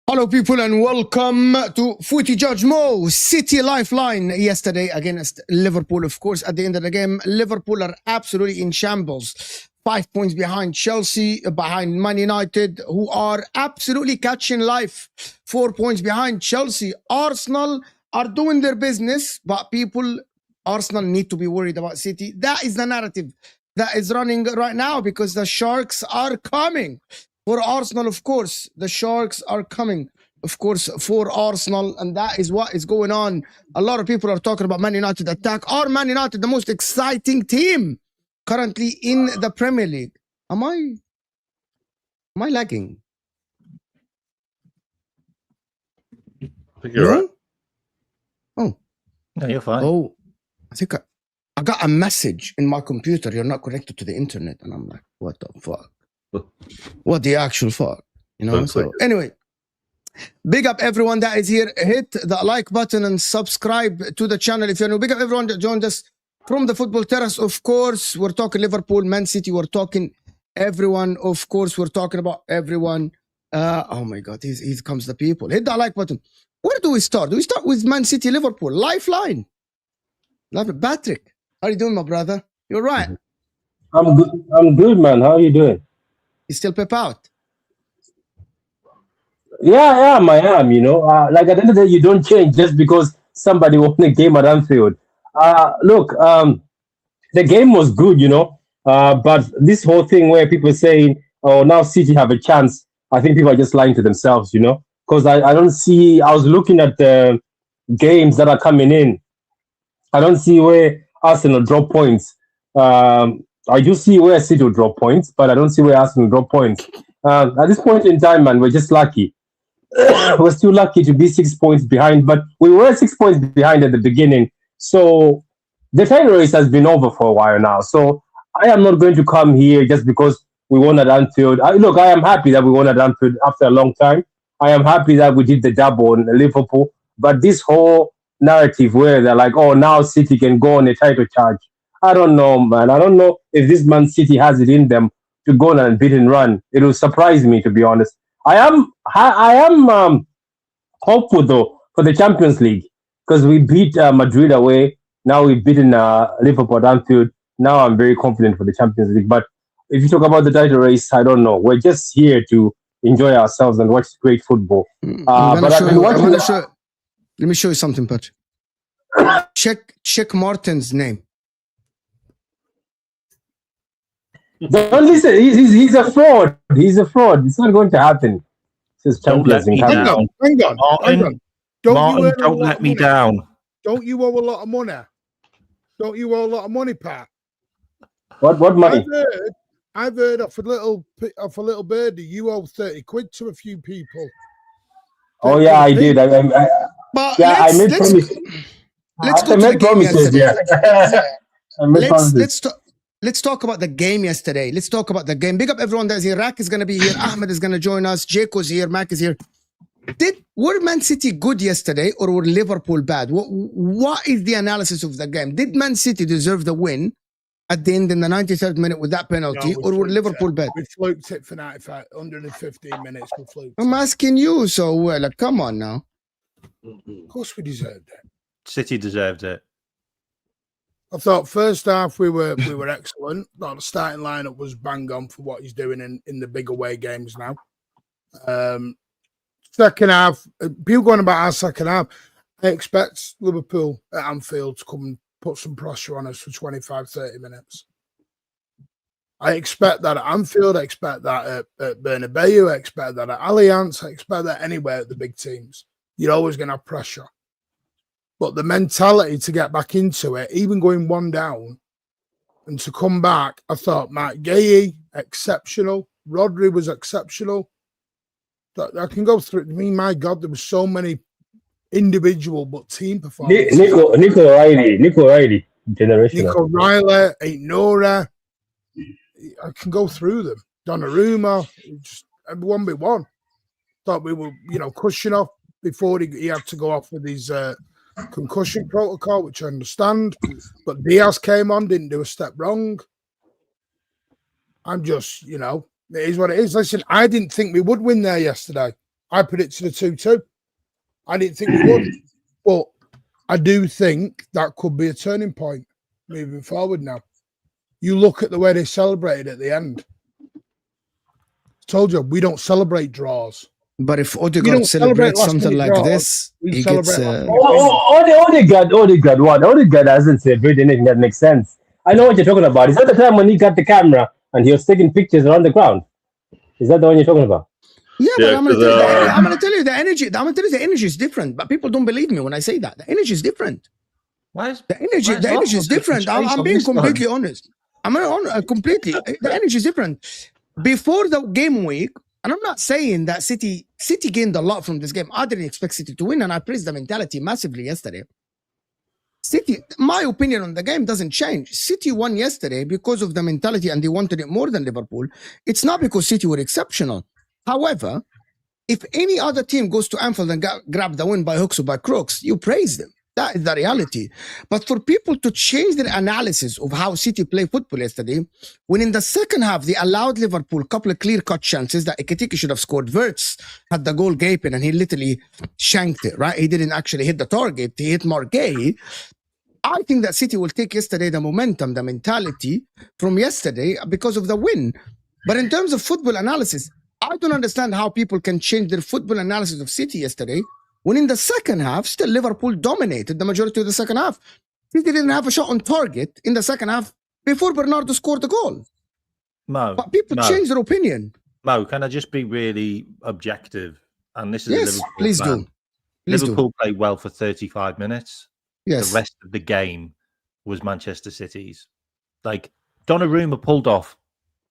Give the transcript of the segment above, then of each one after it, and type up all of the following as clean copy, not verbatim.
Hello, people, and welcome to Footy Judge Mo. City Lifeline yesterday against Liverpool. Of course, at the end of the game, Liverpool are absolutely in shambles. 5 points behind Chelsea, behind Man United, who are absolutely catching life. 4 points behind Chelsea. Arsenal are doing their business, but Arsenal need to be worried about City. That is the narrative that is running right now because the Sharks are coming. For Arsenal, of course, the Sharks are coming, of course, for Arsenal, and that is what is going on. A lot of people are talking about Man United attack. Are Man United the most exciting team currently in the Premier League? Am I lagging? I think you're right. Oh. No, you're fine. Oh, I think I got a message in my computer. You're not connected to the internet. And I'm like, what the fuck? What the actual fuck? You know? So anyway, big up everyone that is here. Hit the like button and subscribe to the channel if you're new. Big up everyone that joined us from the Football Terrace. Of course, we're talking Liverpool, Man City. We're talking everyone. Of course, we're talking about everyone. Oh my God, here comes the people. Hit that like button. Where do we start? Do we start with Man City, Liverpool? Lifeline. Love it. Patrick, how are you doing, my brother? You're right. I'm good. I'm good, man. How are you doing? You still pep out? Yeah, I am. You know, like at the end of the day, you don't change just because somebody won a game at Anfield. Look, the game was good, you know, but this whole thing where people are saying, "Oh, now City have a chance," I think people are just lying to themselves, you know, because I don't see. I was looking at the games that are coming in. I don't see where Arsenal drop points. I do see where City will drop points, but I don't see where Arsenal drop points. At this point in time, man, we're just lucky. We're still lucky to be 6 points behind, but we were 6 points behind at the beginning. So the title race has been over for a while now. So I am not going to come here just because we won at Anfield. Look, I am happy that we won at Anfield after a long time. I am happy that we did the double in Liverpool. But this whole narrative where they're like, oh, now City can go on a title charge. I don't know, man. I don't know if this Man City has it in them to go on an unbeaten run. It will surprise me, to be honest. I am hopeful, though, for the Champions League because we beat Madrid away. Now we've beaten Liverpool at Anfield. Now I'm very confident for the Champions League. But if you talk about the title race, I don't know. We're just here to enjoy ourselves and watch great football. Let me show you something, Patrick. Check Martin's name. Don't listen. He's a fraud. He's a fraud. It's not going to happen. It's Champions League. Hang on. Martin, don't let me down. Don't you owe a lot of money? Don't you owe a lot of money, Pat? What money? I've heard off a little birdie. You owe 30 quid to a few people. Oh yeah, I did. I made promises. Let's go to the game yesterday. Yeah. Let's talk about the game yesterday. Let's talk about the game. Big up everyone that's here. Rak is going to be here. Ahmed is going to join us. Jaco's here. Mac is here. Were Man City good yesterday or were Liverpool bad? What is the analysis of the game? Did Man City deserve the win at the end in the 93rd minute with that penalty, or were Liverpool bad? We fluked it for 95, 115 minutes. We fluked. I'm asking you, so like, come on now. Of course, we deserved it. City deserved it. I thought first half we were excellent. The starting lineup was bang on for what he's doing in the big away games now. Second half, people going about our second half. I expect Liverpool at Anfield to come and put some pressure on us for 25, 30 minutes. I expect that at Anfield. I expect that at Bernabeu. I expect that at Allianz. I expect that anywhere at the big teams. You're always going to have pressure. But the mentality to get back into it, even going one down, and to come back, I thought Matt Gay, exceptional. Rodri was exceptional. I can go through it. I mean, my God, there were so many individual but team performances. Nico Riley, generational. Nico Riley, Ainora. I can go through them. Donnarumma, just everyone but one. Thought we were, cushion off before he had to go off with his concussion protocol, which I understand. But Diaz came on, didn't do a step wrong. I'm just, it is what it is. Listen, I didn't think we would win there yesterday. I predicted a 2-2. I didn't think we would. But I do think that could be a turning point moving forward now. You look at the way they celebrated at the end. I told you, we don't celebrate draws. But if Odegaard celebrates something like this, he gets... Odegaard hasn't celebrated anything that makes sense. I know what you're talking about. Is that the time when he got the camera and he was taking pictures around the ground? Is that the one you're talking about? Yeah, but I'm going to tell you the energy. I'm going to tell you the energy is different. But people don't believe me when I say that. The energy is different. The energy is different. I'm being completely honest. I'm completely. The energy is different. Before the game week, and I'm not saying that City gained a lot from this game. I didn't expect City to win, and I praised the mentality massively yesterday. City, my opinion on the game doesn't change. City won yesterday because of the mentality, and they wanted it more than Liverpool. It's not because City were exceptional. However, if any other team goes to Anfield and grab the win by hooks or by crooks, you praise them. That is the reality. But for people to change their analysis of how City played football yesterday, when in the second half they allowed Liverpool a couple of clear-cut chances that Ekitike should have scored. Wirtz had the goal gaping and he literally shanked it, right? He didn't actually hit the target. He hit Margay. I think that City will take yesterday the momentum, the mentality from yesterday because of the win. But in terms of football analysis, I don't understand how people can change their football analysis of City yesterday when in the second half, still Liverpool dominated the majority of the second half. City didn't have a shot on target in the second half before Bernardo scored the goal. But people change their opinion. Mo, can I just be really objective? And this is yes, Liverpool please fan. do. Liverpool played well for 35 minutes. Yes. The rest of the game was Manchester City's. Like, Donnarumma pulled off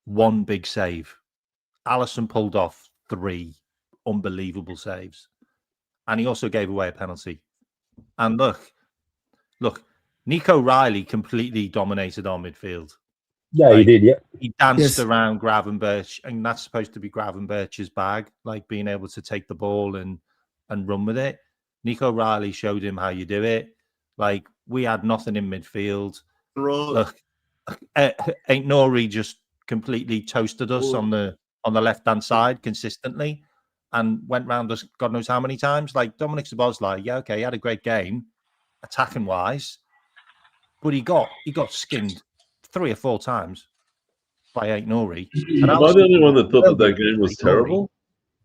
one big save. Alisson pulled off 3 unbelievable saves. And he also gave away a penalty. And look, Nico Riley completely dominated our midfield. Yeah, he did, yeah. He danced around Gravenberch, and that's supposed to be Gravenberch's bag, like being able to take the ball and run with it. Nico Riley showed him how you do it. Like, we had nothing in midfield. Look, Ain't Nori just completely toasted us on the left-hand side consistently and went round us God knows how many times. Like, Dominik Szoboszlai, yeah, okay, he had a great game, attacking-wise, but he got skinned 3 or 4 times by Ain't Nori. Am I the only one that thought that game was terrible?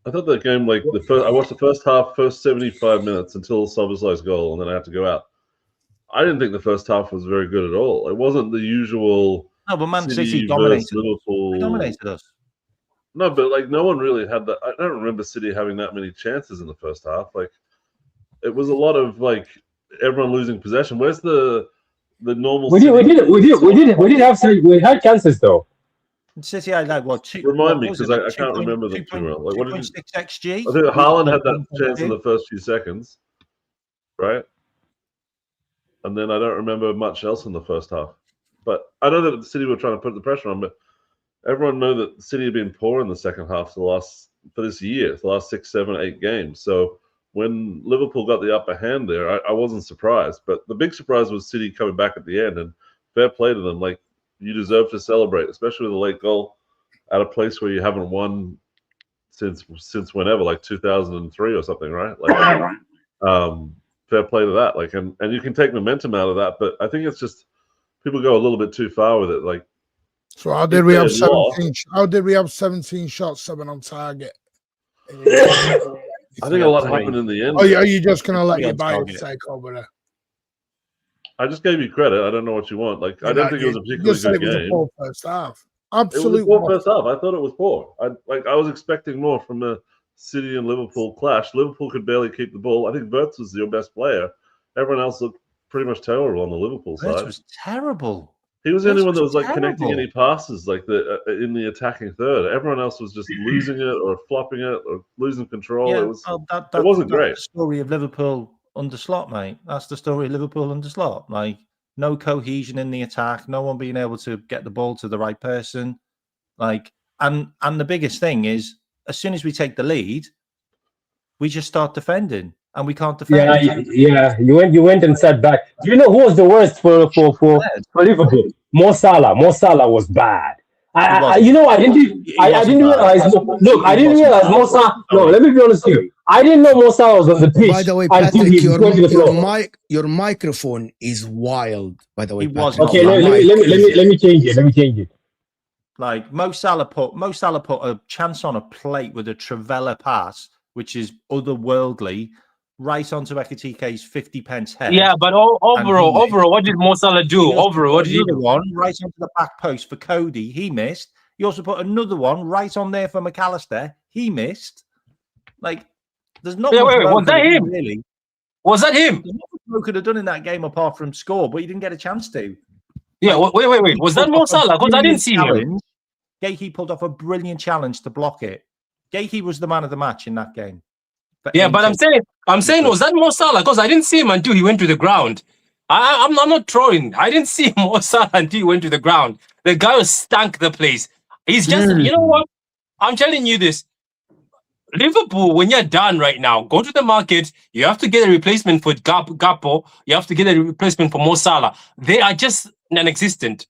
I thought that game, like, I watched the first half, first 75 minutes until Szoboszlai's goal, and then I had to go out. I didn't think the first half was very good at all. It wasn't the usual. No, but Man City dominated Liverpool. They dominated us. No, but like no one really had that. I don't remember City having that many chances in the first half. Like it was a lot of like everyone losing possession. Where's the normal? We had chances though. City had like what? Remind me, because I can't remember them too well. Like, what did 2.6 XG? I think Haaland had that chance in the first few seconds, right? And then I don't remember much else in the first half. But I know that the City were trying to put the pressure on, but everyone know that the City had been poor in the second half for this year, the last 6, 7, 8 games. So when Liverpool got the upper hand there, I wasn't surprised. But the big surprise was City coming back at the end, and fair play to them. Like, you deserve to celebrate, especially with a late goal at a place where you haven't won since whenever, like 2003 or something, right? Like, fair play to that. Like, and you can take momentum out of that, but I think it's just people go a little bit too far with it. Like, so how did we have 17? How did we have 17 shots, 7 on target? I think a lot happened in the end. Are you just gonna let your bias take over there? I just gave you credit. I don't know what you want. Like, I don't think it was a particularly good game. A poor first half. Absolutely, it was a poor first half. I thought it was poor. I was expecting more from the City and Liverpool clash. Liverpool could barely keep the ball. I think Wirtz was your best player. Everyone else looked pretty much terrible on the Liverpool side. Wirtz was terrible. He was the only one that was like connecting any passes, like in the attacking third. Everyone else was just losing it or flopping it or losing control. Yeah, it wasn't great. The story of Liverpool under Slot, mate. That's the story of Liverpool under Slot. Like, no cohesion in the attack, no one being able to get the ball to the right person. Like, and the biggest thing is, as soon as we take the lead, we just start defending, and we can't defend. Yeah. You went and sat back. Do you know who was the worst for Liverpool? Mo Salah. Mo Salah was bad. I didn't realize. Look, I didn't realize Mo Salah. No, let me be honest with you. I didn't know Mo Salah was on the pitch. By the way, Patrick, your microphone is wild. By the way, okay. Let me change it. Like, Mo Salah put a chance on a plate with a Trivela pass, which is otherworldly, right onto Ekitike's 50-pence head. Yeah, but overall, what did Mo Salah do? Overall, what did he do? One right onto the back post for Cody. He missed. He also put another one right on there for McAllister. He missed. Like, there's not much was that him? Really. Was that him? There's not much Mo could have done in that game apart from score, but he didn't get a chance to. Yeah, wait. Was that Mo Salah? Because I didn't see him. Gakey pulled off a brilliant challenge to block it. Gakey was the man of the match in that game. Yeah, but I'm saying, was that Mo Salah? Because I didn't see him until he went to the ground. I'm not trolling. I didn't see Mo Salah until he went to the ground. The guy stank the place. He's just, you know what? I'm telling you this. Liverpool, when you're done right now, go to the market. You have to get a replacement for Gakpo. You have to get a replacement for Mo Salah. They are just non-existent.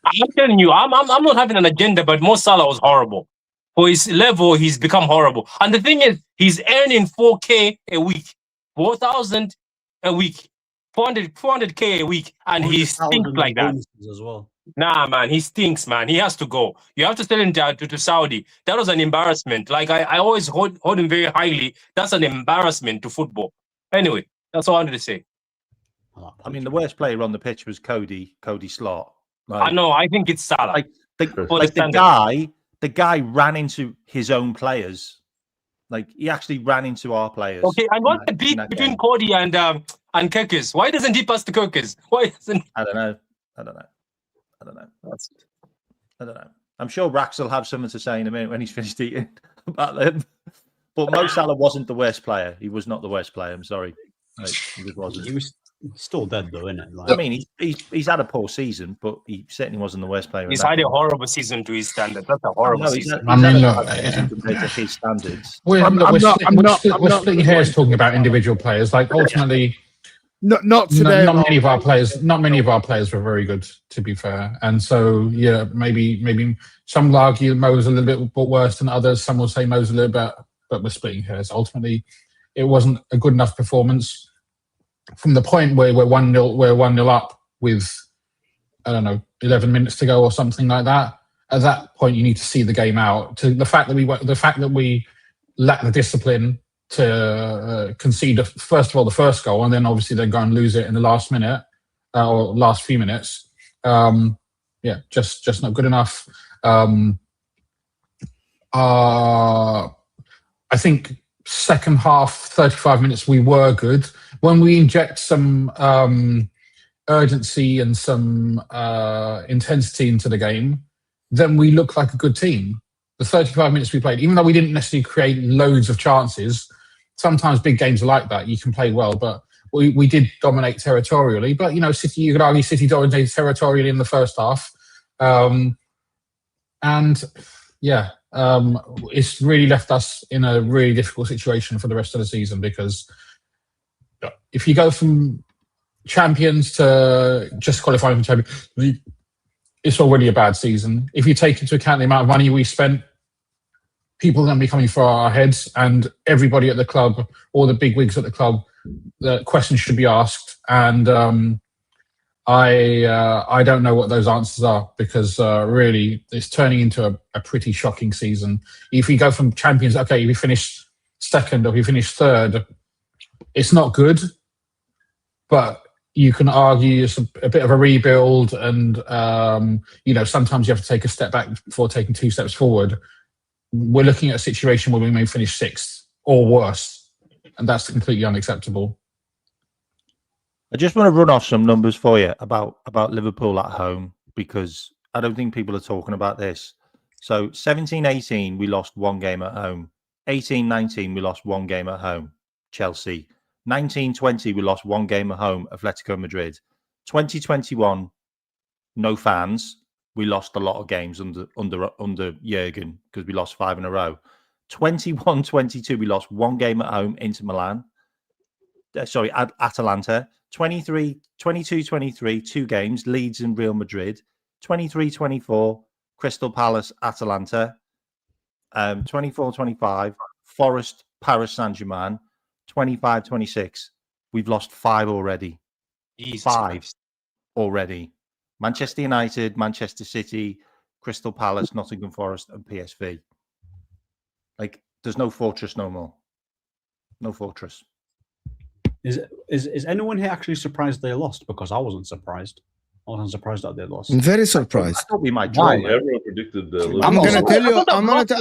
I'm telling you, I'm not having an agenda, but Mo Salah was horrible. For his level, he's become horrible. And the thing is, he's earning 4K a week, 4,000 a week, 400K a week, and he stinks like that. As well. Nah, man, he stinks, man. He has to go. You have to sell him to Saudi. That was an embarrassment. Like, I always hold him very highly. That's an embarrassment to football. Anyway, that's all I wanted to say. I mean, the worst player on the pitch was Cody Slot. Like, I know. I think it's Salah. The guy ran into his own players. Like, he actually ran into our players. Okay, and what's the beat between Cody and Gyökeres? Why doesn't he pass to Gyökeres? Why doesn't? I don't know. I don't know. I'm sure Rax will have something to say in a minute when he's finished eating about them. But Mo Salah wasn't the worst player. He was not the worst player. I'm sorry. Like, he just wasn't. He was still dead though, isn't it? Like, I mean, he's had a poor season, but he certainly wasn't the worst player. He's had a horrible season to his standards. That's a horrible season. Compared to his standards. We're splitting hairs talking about individual players. Like, ultimately, not today. Not many of our players were very good, to be fair. And so, yeah, maybe some will argue Mo's a little bit worse than others. Some will say Mo's a little bit, but we're splitting hairs. Ultimately, it wasn't a good enough performance. From the point where we're 1-0 up with, I don't know, 11 minutes to go or something like that. At that point, you need to see the game out. To the fact that we lack the discipline to concede first of all the first goal, and then obviously then go and lose it in the last minute or last few minutes. Just not good enough. I think second half, 35 minutes, we were good. When we inject some urgency and some intensity into the game, then we look like a good team. The 35 minutes we played, even though we didn't necessarily create loads of chances, sometimes big games are like that. You can play well, but we did dominate territorially. But, you know, City, you could argue City dominated territorially in the first half. It's really left us in a really difficult situation for the rest of the season, because if you go from champions to just qualifying for Champions League, it's already a bad season. If you take into account the amount of money we spent, people are going to be coming for our heads, and everybody at the club, all the big wigs at the club, the questions should be asked. And I don't know what those answers are, because really it's turning into a pretty shocking season. If you go from champions, okay, if you finish second or if you finish third, it's not good, but you can argue it's a bit of a rebuild, and sometimes you have to take a step back before taking two steps forward. We're looking at a situation where we may finish sixth or worse, and that's completely unacceptable. I just want to run off some numbers for you about Liverpool at home, because I don't think people are talking about this. So 17-18, we lost one game at home. 18-19, we lost one game at home, Chelsea. 19-20, we lost one game at home, Atletico Madrid. 2021, no fans. We lost a lot of games under Jurgen, because we lost 5 in a row. 21-22, we lost one game at home, Inter Milan. Atalanta. 22-23, 2 games, Leeds and Real Madrid. 23-24, Crystal Palace, Atalanta. 24-25, Forest, Paris Saint-Germain. 25-26, we've lost 5 already. Jesus 5 Christ. already. Manchester United, Manchester City, Crystal Palace, Nottingham Forest, and PSV. Like, there's no fortress no more. No fortress. Is anyone here actually surprised they lost? Because I wasn't surprised. I wasn't surprised that they lost. I'm very surprised. That'll be my draw. Everyone predicted I'm Liverpool. going to tell you.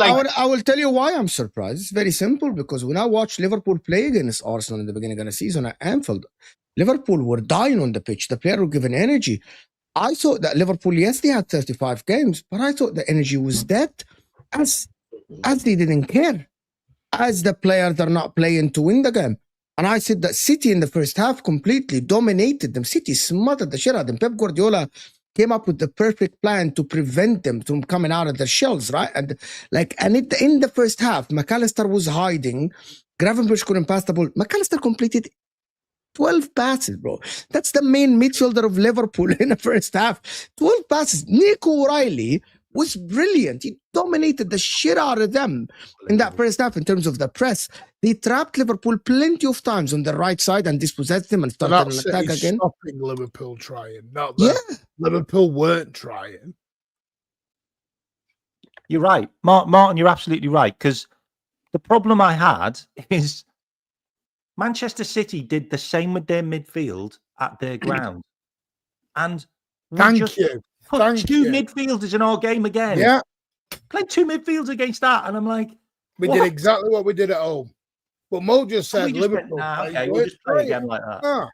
I I will tell you why I'm surprised. It's very simple, because when I watched Liverpool play against Arsenal in the beginning of the season at Anfield, Liverpool were dying on the pitch. The players were given energy. I thought that Liverpool, yes, they had 35 games, but I thought the energy was dead, as they didn't care, as the players are not playing to win the game. And I said that City in the first half completely dominated them. City smothered the shit out of them. Pep Guardiola came up with the perfect plan to prevent them from coming out of their shells, right? And in the first half, McAllister was hiding. Gravenberch couldn't pass the ball. McAllister completed 12 passes, bro. That's the main midfielder of Liverpool in the first half. 12 passes. Nico O'Reilly was brilliant. He dominated the shit out of them in that first half in terms of the press. They trapped Liverpool plenty of times on the right side and dispossessed them and started an attack again. Stopping Liverpool trying. Not that Liverpool weren't trying. You're right. Martin, you're absolutely right. Because the problem I had is Manchester City did the same with their midfield at their ground. And Thank you. Put 2 midfielders in our game again. Yeah. Played 2 midfielders against that. And I'm like, We did exactly what we did at home. But Mo just said Liverpool. We'll just play again like that.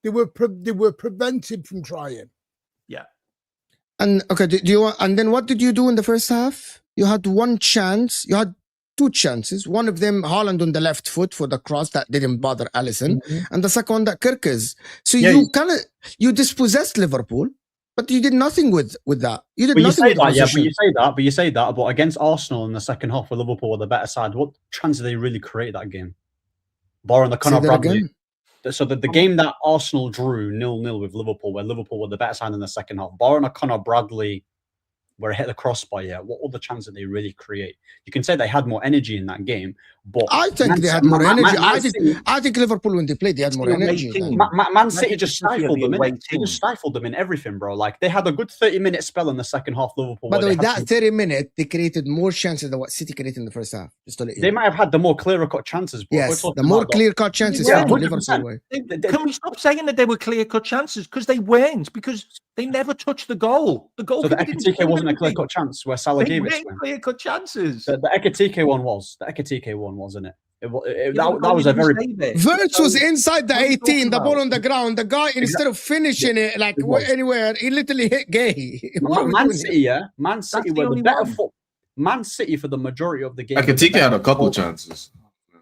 They were prevented from trying. Yeah. And okay, and then what did you do in the first half? You had one chance. You had 2 chances. One of them, Haaland on the left foot for the cross that didn't bother Alisson, and the second one, that Kirkes. So you dispossessed Liverpool, but you did nothing with that. You did nothing with that. But you say that. But against Arsenal in the second half, where Liverpool were the better side, what chance did they really create that game? Barring the Conor Bradley. So the game that Arsenal drew 0-0 with Liverpool, where Liverpool were the better side in the second half, barring a Conor Bradley where it hit the crossbar, what other chance did they really create? You can say they had more energy in that game, but I think they had more energy. I think Liverpool, when they played, they had more energy. Man City just stifled them. They just stifled them in everything, bro. Like, they had a good 30-minute spell in the second half, Liverpool. By the way, that 30-minute, they created more chances than what City created in the first half. Just to let you they might have had the more clear-cut chances. Bro. Yes, the more clear-cut chances. Yeah, Liverpool. Can we stop saying that they were clear-cut chances? Because they weren't. Because they never touched the goal. The goal. So the Ekitike wasn't a clear-cut chance where Salah gave it to him. Clear-cut chances. The Ekitike one was. The Ekitike one, wasn't it? That was a very. Wirtz was inside the 18, the ball on the ground. The guy, instead of finishing it like anywhere, he literally hit Gay. Man City, yeah. Man City were the better foot. Man City for the majority of the game. Ekitike had a couple of chances.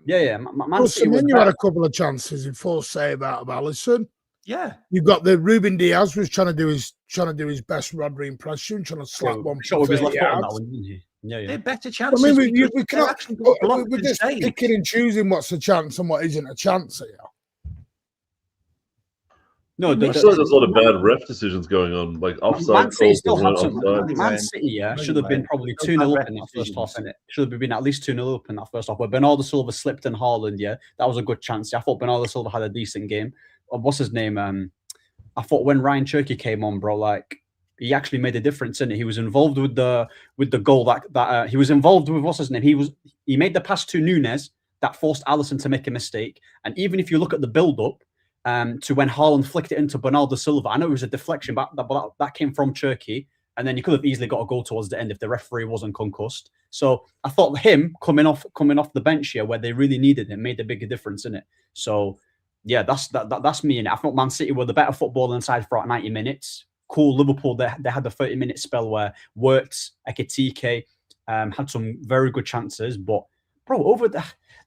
Yeah. Man City you had a couple of chances in full save out of Alisson. Yeah. You've got the Ruben Diaz was trying to do his best Rodri impression, trying to slap one. Shot with his left foot on that one, didn't he? Yeah. They're better chances. I mean, we're just picking and choosing what's a chance and what isn't a chance here. No, there's a lot of bad ref decisions going on, like offside. Man City still had some. Man City, should have been probably 2-0 up in that first half, innit? Should have been at least 2-0 up in that first half. Where Bernardo Silva slipped in Haaland, that was a good chance. I thought Bernardo Silva had a decent game. What's his name? I thought when Ryan Cherky came on, bro, like he actually made a difference, innit? He was involved with the goal that he was involved with. What's his name? He made the pass to Nunes that forced Alisson to make a mistake. And even if you look at the build-up, to when Haaland flicked it into Bernardo Silva. I know it was a deflection, but that came from Cherky. And then you could have easily got a goal towards the end if the referee wasn't concussed. So I thought him coming off the bench here where they really needed him made a bigger difference in it. So yeah, that's me in it. I thought Man City were the better footballing side for 90 minutes. Cool. Liverpool, they had the 30-minute spell where Wirtz, Ekitike had some very good chances, but bro,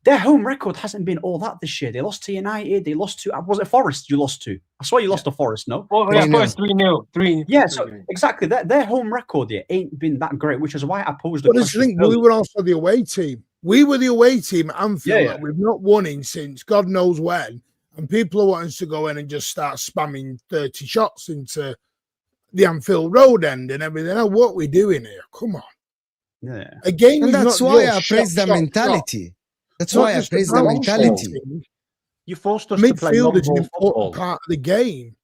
their home record hasn't been all that this year. They lost to United. They lost to, was it Forest you lost to? I swear you lost to Forest, no? Oh, yeah, Forest 3-0. Yeah, so exactly. Their home record here ain't been that great, which is why I posed the question. We were also the away team. We were the away team at Anfield that we've not won in since God knows when. And people are wanting to go in and just start spamming 30 shots into the Anfield Road end and everything. Now, what are we doing here? Come on. Yeah. Again, and that's why I praise the mentality. That's why I praise the mentality. You forced us to play midfield is an football. important part of the game.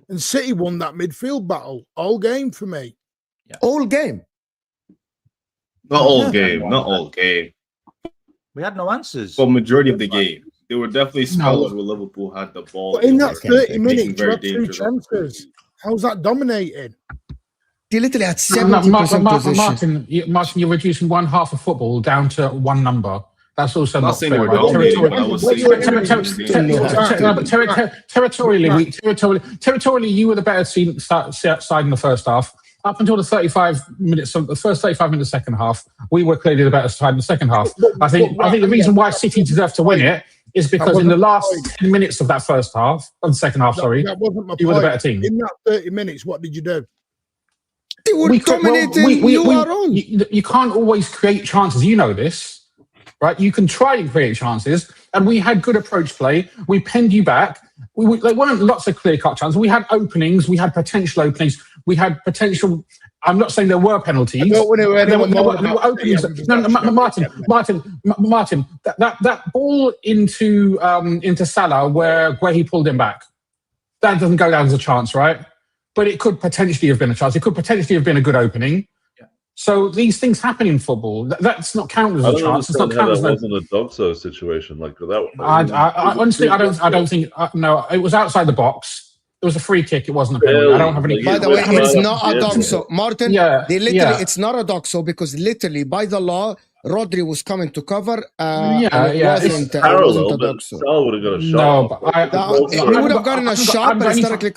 And City won that midfield battle all game for me. Yeah. All game. Not all game. Not all game. We had no answers. For majority of the game. There were definitely spells where Liverpool had the ball. But in that 30 minutes, you had 2 chances. How's that dominating? They literally had 70% possession. Martin, you're reducing one half of football down to one number. That's also not fair. Territorially, you were the better team side in the first half. Up until the 35 minutes, the first 35 minutes of the second half, we were clearly the better side in the second half. I think the reason why City deserved to win it is because in the last 10 minutes of that first half, of the second half, that wasn't my you were the better team. In that 30 minutes, what did you do? They were dominating your own. You can't always create chances. You know this, right? You can try and create chances, and we had good approach play. We penned you back. There weren't lots of clear-cut chances. We had openings. We had potential openings. We had potential. I'm not saying there were penalties. There were openings. Martin. That ball into Salah where he pulled him back. That doesn't go down as a chance, right? But it could potentially have been a chance. It could potentially have been a good opening. Yeah. So these things happen in football. That's not counted as a chance. It's not counted as wasn't a Dogso situation like that. Honestly, I don't think. No, it was outside the box. It was a free kick. It wasn't a penalty. I don't have any. By the way, it's not a Dogso, Martin. It's not a Dogso because literally by the law, Rodri was coming to cover. It's parallel, but Salah would have got a shot. He would have gotten a shot, but historically.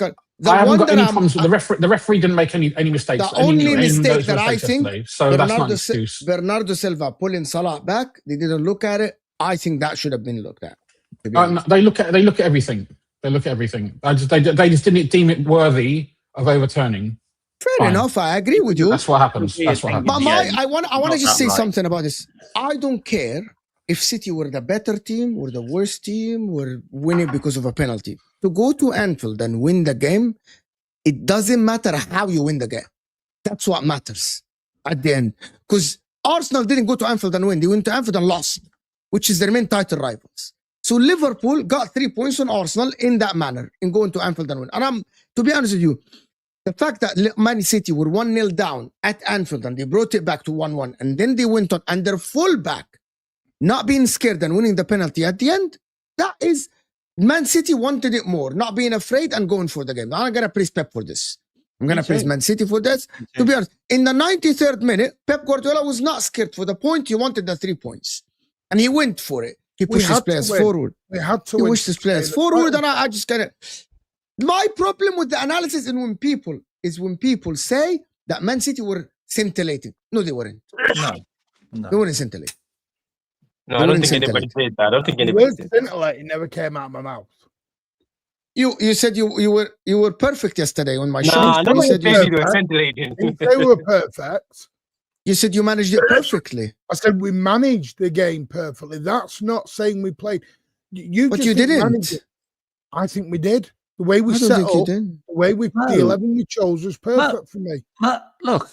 I haven't got any problems with the referee didn't make any mistakes. The only mistake that I think so that's not an excuse. Bernardo Silva pulling Salah back, they didn't look at it. I think that should have been looked at. They look at everything. They look at everything. They just didn't deem it worthy of overturning. Fair enough, I agree with you. That's what happens. But I want to just say something about this. I don't care if City were the better team, were the worst team, were winning because of a penalty. To go to Anfield and win the game, it doesn't matter how you win the game. That's what matters at the end. Because Arsenal didn't go to Anfield and win. They went to Anfield and lost, which is their main title rivals. So Liverpool got 3 points on Arsenal in that manner, in going to Anfield and win. And to be honest with you, the fact that Man City were 1-0 down at Anfield and they brought it back to 1-1 and then they went on and their fullback not being scared and winning the penalty at the end, that is, Man City wanted it more, not being afraid and going for the game. I'm going to praise Pep for this. I'm going to praise Man City for this. To be honest, in the 93rd minute, Pep Guardiola was not scared for the point. He wanted the 3 points. And he went for it. He We pushed his had to players win. forward. We had to He win pushed his to stay in players the forward, title. and I just get it. My problem with the analysis is when people say that Man City were scintillating. No, they weren't. No. They weren't scintillating. No, I don't think anybody said that. I don't think The anybody word said that. scintillating never came out of my mouth. You said you were perfect yesterday on my show. Nah, You nobody said said you, you were scintillating. Didn't say we were perfect. you said you managed it perfectly. I said we managed the game perfectly. That's not saying we played. You But just you think didn't. managed it. I think we did. The way we I don't set think you up, did. the way the No. 11 we chose was perfect for me. But look,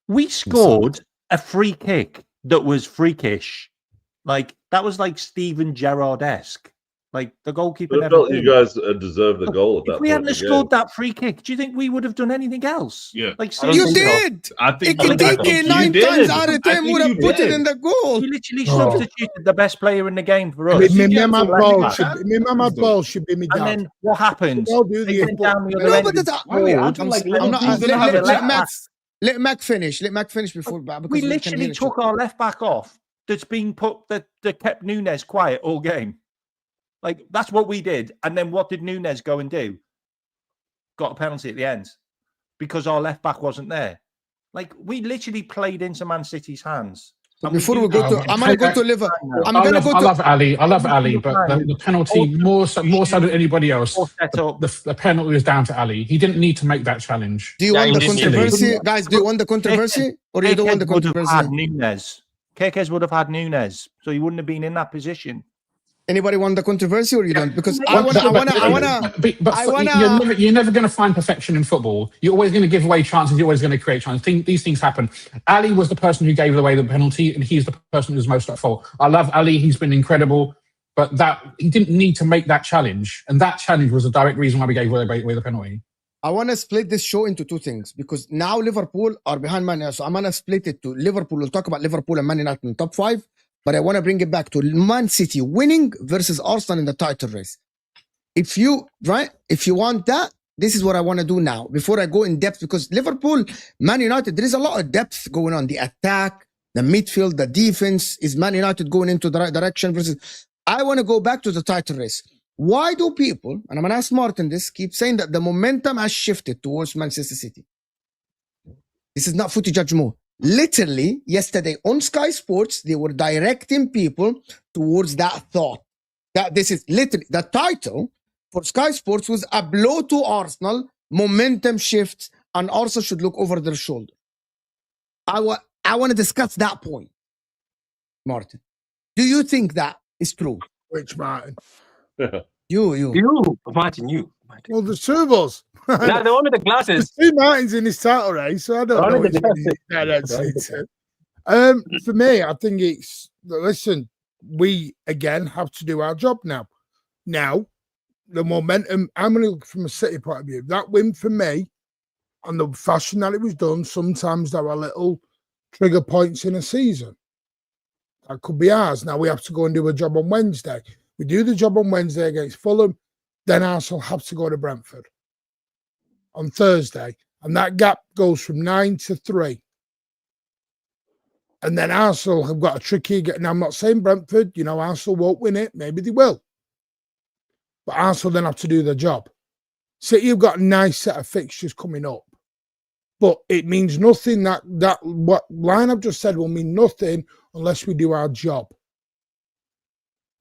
we scored a free kick that was freakish. Like, that was like Steven Gerrard-esque. Like, the goalkeeper I never felt did. you guys deserved the goal at that If we point. hadn't scored that free kick, do you think we would have done anything else? Yeah. Like, I don't You think so. did. I think Ikitike 9 you times did. out of I 10 think would have you put it did. in the goal. We literally Oh. substituted the best player in the game for I us. mean, Yeah, my so ball like should that. be, my ball should be me And dad. then what happened? I'll do They the went down the other No, end. but that's Wait, I feel like I'm not. Liverpool's gonna have a Let Mac finish. Let Mac finish before. Because We can literally hear each took other. our left back off. That's been put that kept Nunes quiet all game. Like, that's what we did. And then what did Nunes go and do? Got a penalty at the end because our left back wasn't there. Like, we literally played into Man City's hands. And Before do we go that. to, I'm gonna go to Liverpool. I'm I gonna love, go I to. love Ali. I love Ali, but the penalty more so than anybody else. The penalty was down to Ali. He didn't need to make that challenge. Do you want he the didn't. controversy, guys? Do you want the controversy, or you don't want the Would have controversy? had Nunes. Kekes would have had Nunes, so he wouldn't have been in that position. Anybody want the controversy, or you don't? Because I But you're never going to find perfection in football. You're always going to give away chances. You're always going to create chances. These things happen. Ali was the person who gave away the penalty, and he's the person who's most at fault. I love Ali. He's been incredible, but he didn't need to make that challenge, and that challenge was a direct reason why we gave away the penalty. I want to split this show into two things because now Liverpool are behind Man United. So I'm going to split it to Liverpool. We'll talk about Liverpool and Man United in top 5. But I want to bring it back to Man City winning versus Arsenal in the title race. If you want that, this is what I want to do now before I go in depth, because Liverpool, Man United, there is a lot of depth going on. The attack, the midfield, the defense. Is Man United going into the right direction versus... I want to go back to the title race. Why do people, and I'm going to ask Martin this, keep saying that the momentum has shifted towards Manchester City? This is not Footy Judge Mo. Literally, yesterday on Sky Sports, they were directing people towards that thought. That this is literally, the title for Sky Sports was a blow to Arsenal, momentum shifts, and Arsenal should look over their shoulder. I want to discuss that point. Martin, do you think that is true? Which Martin? You, Martin, you. Martin. Well, there's two of us. Nah, the one with the glasses. There's two Martins in this title race, so I don't know. Which for me, I think it's, listen, we again have to do our job now. Now, the momentum, I'm going to look from a City point of view. That win for me, and the fashion that it was done, sometimes there are little trigger points in a season. That could be ours. Now we have to go and do a job on Wednesday. We do the job on Wednesday against Fulham, then Arsenal have to go to Brentford on Thursday. And that gap goes from 9 to 3. And then Arsenal have got a tricky... Now, I'm not saying Brentford, Arsenal won't win it. Maybe they will. But Arsenal then have to do their job. City have got a nice set of fixtures coming up. But it means nothing that what line I've just said will mean nothing unless we do our job.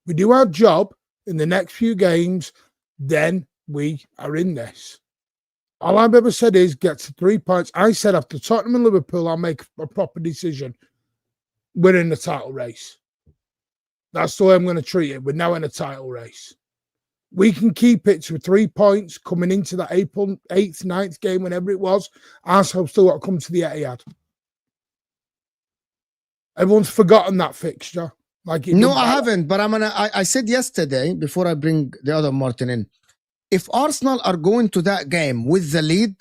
We do our job in the next few games, then we are in this. All I've ever said is get to 3 points. I said after Tottenham and Liverpool, I'll make a proper decision. We're in the title race. That's the way I'm going to treat it. We're now in a title race. We can keep it to 3 points coming into the April 8th, 9th game, whenever it was. Arsenal still got to come to the Etihad. Everyone's forgotten that fixture. No, I haven't. But I said yesterday, before I bring the other Martin in, if Arsenal are going to that game with the lead,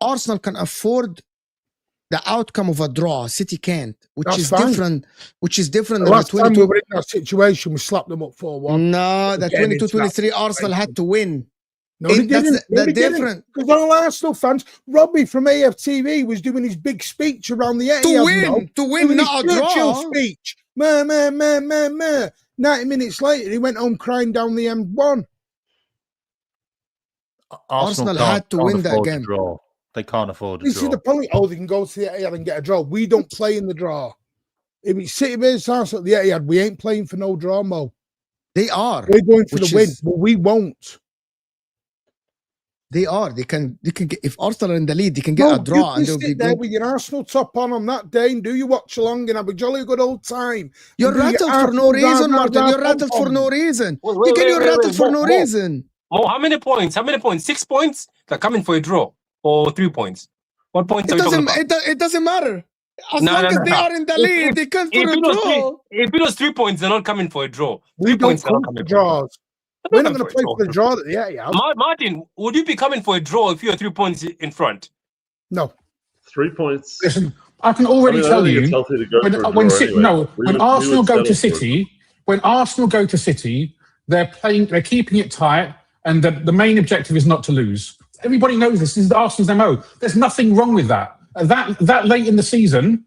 Arsenal can afford the outcome of a draw. City can't, which is different. Which is different The than last the time 22. we were in that situation, we slapped them up 4-1. No, the 22-23 Arsenal had to win. No, they didn't. That's different. Because all Arsenal fans, Robbie from AFTV was doing his big speech around the Etihad. To win, not a draw. Speech. meh. 90 minutes later, he went home crying down the M1. Arsenal can't- had to can't win that afford to game. draw. They can't afford to You see draw. the point? Oh, they can go to the Etihad and get a draw. We don't play in the draw. If it's City versus Arsenal at the Etihad, we ain't playing for no draw, Mo. They are. We're going for Which the win, is- but we won't. They are. They can get, if Arsenal are in the lead, they can get a draw and you they'll can be sit there good. with your Arsenal top on that day and do your watch along and have a jolly good old time. You're And do your rattled for no Arsenal reason, rah, Martin. rah, You're rah, rattled for pom, no pom. reason. Wait, You're rattled for Mo, no reason. Mo, how many points? How many points? 6 points? They're coming for a draw. Or 3 points? What points are we talking about? It doesn't matter. As No, long no, as no, they no. are in the If- lead, if- they come for If a it was draw. if it was 3 points, they're not coming for a draw. We 3 don't points, they're come not for coming for a draw. draws. We're not They're going to play for a draw at the Etihad. Martin, would you be coming for a draw if you're 3 points in front? No. 3 points. Listen, I can already I tell don't think you it's healthy to go for a draw when anyway. when Arsenal go to settle for it. City, when Arsenal go to City, they're keeping it tight, and the main objective is not to lose. Everybody knows this. This is Arsenal's MO. There's nothing wrong with that. That late in the season,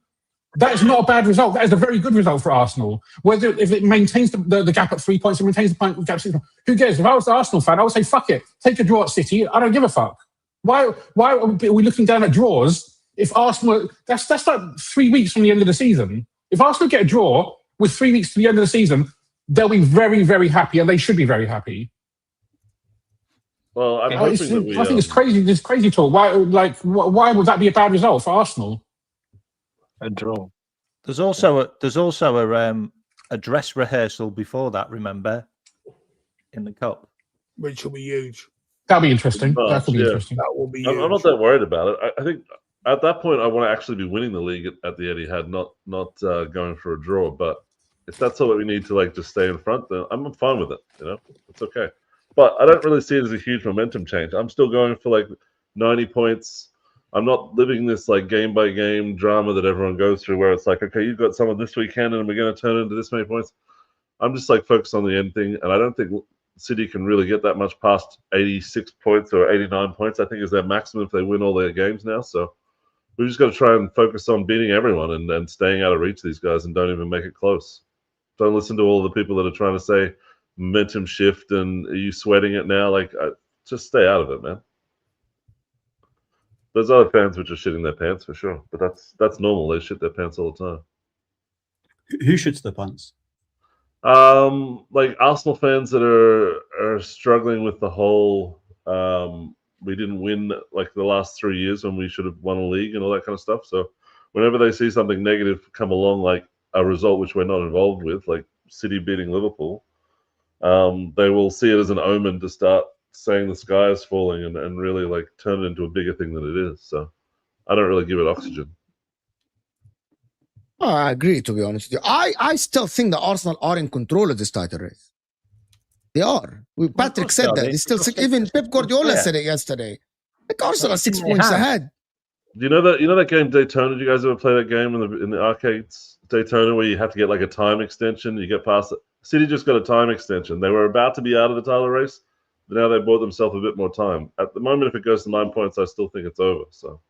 that is not a bad result. That is a very good result for Arsenal. Whether if it maintains the gap at 3 points, it maintains the point gap. Who cares? If I was an Arsenal fan, I would say fuck it, take a draw at City. I don't give a fuck. Why are we looking down at draws? If Arsenal, that's like 3 weeks from the end of the season. If Arsenal get a draw with 3 weeks to the end of the season, they'll be very, very happy, and they should be very happy. Well, I'm hoping that we. I think it's crazy. This crazy talk. Why would that be a bad result for Arsenal? A draw. There's also a dress rehearsal before that. Remember, in the cup. Which will be huge. That'll be interesting. That could be Yeah. interesting. That will be huge. I'm not that worried about it. I think at that point I want to actually be winning the league at the Etihad, not going for a draw. But if that's all that we need to just stay in front, then I'm fine with it. It's okay. But I don't really see it as a huge momentum change. I'm still going for 90 points. I'm not living this game by game drama that everyone goes through, where it's okay, you've got someone this weekend, and we're going to turn it into this many points. I'm just focused on the end thing, and I don't think City can really get that much past 86 points or 89 points. I think is their maximum if they win all their games now. So we've just got to try and focus on beating everyone and staying out of reach of these guys, and don't even make it close. Don't listen to all the people that are trying to say momentum shift and are you sweating it now? Just stay out of it, man. There's other fans which are shitting their pants for sure, but that's normal. They shit their pants all the time. Who shits their pants? Arsenal fans that are struggling with the whole we didn't win the last 3 years when we should have won a league and all that kind of stuff. So whenever they see something negative come along, like a result which we're not involved with, like City beating Liverpool, they will see it as an omen to start saying the sky is falling and really turn it into a bigger thing than it is. So I don't really give it oxygen. Oh, I agree, to be honest with you. I still think that Arsenal are in control of this title race. They are. Patrick said that. They still even Pep Guardiola said it yesterday. Arsenal are 6 points ahead. Do you know that game Daytona? Did you guys ever play that game in the arcades Daytona where you have to get a time extension? You get past it. City just got a time extension. They were about to be out of the title race, but now they bought themselves a bit more time. At the moment, if it goes to 9 points, I still think it's over. So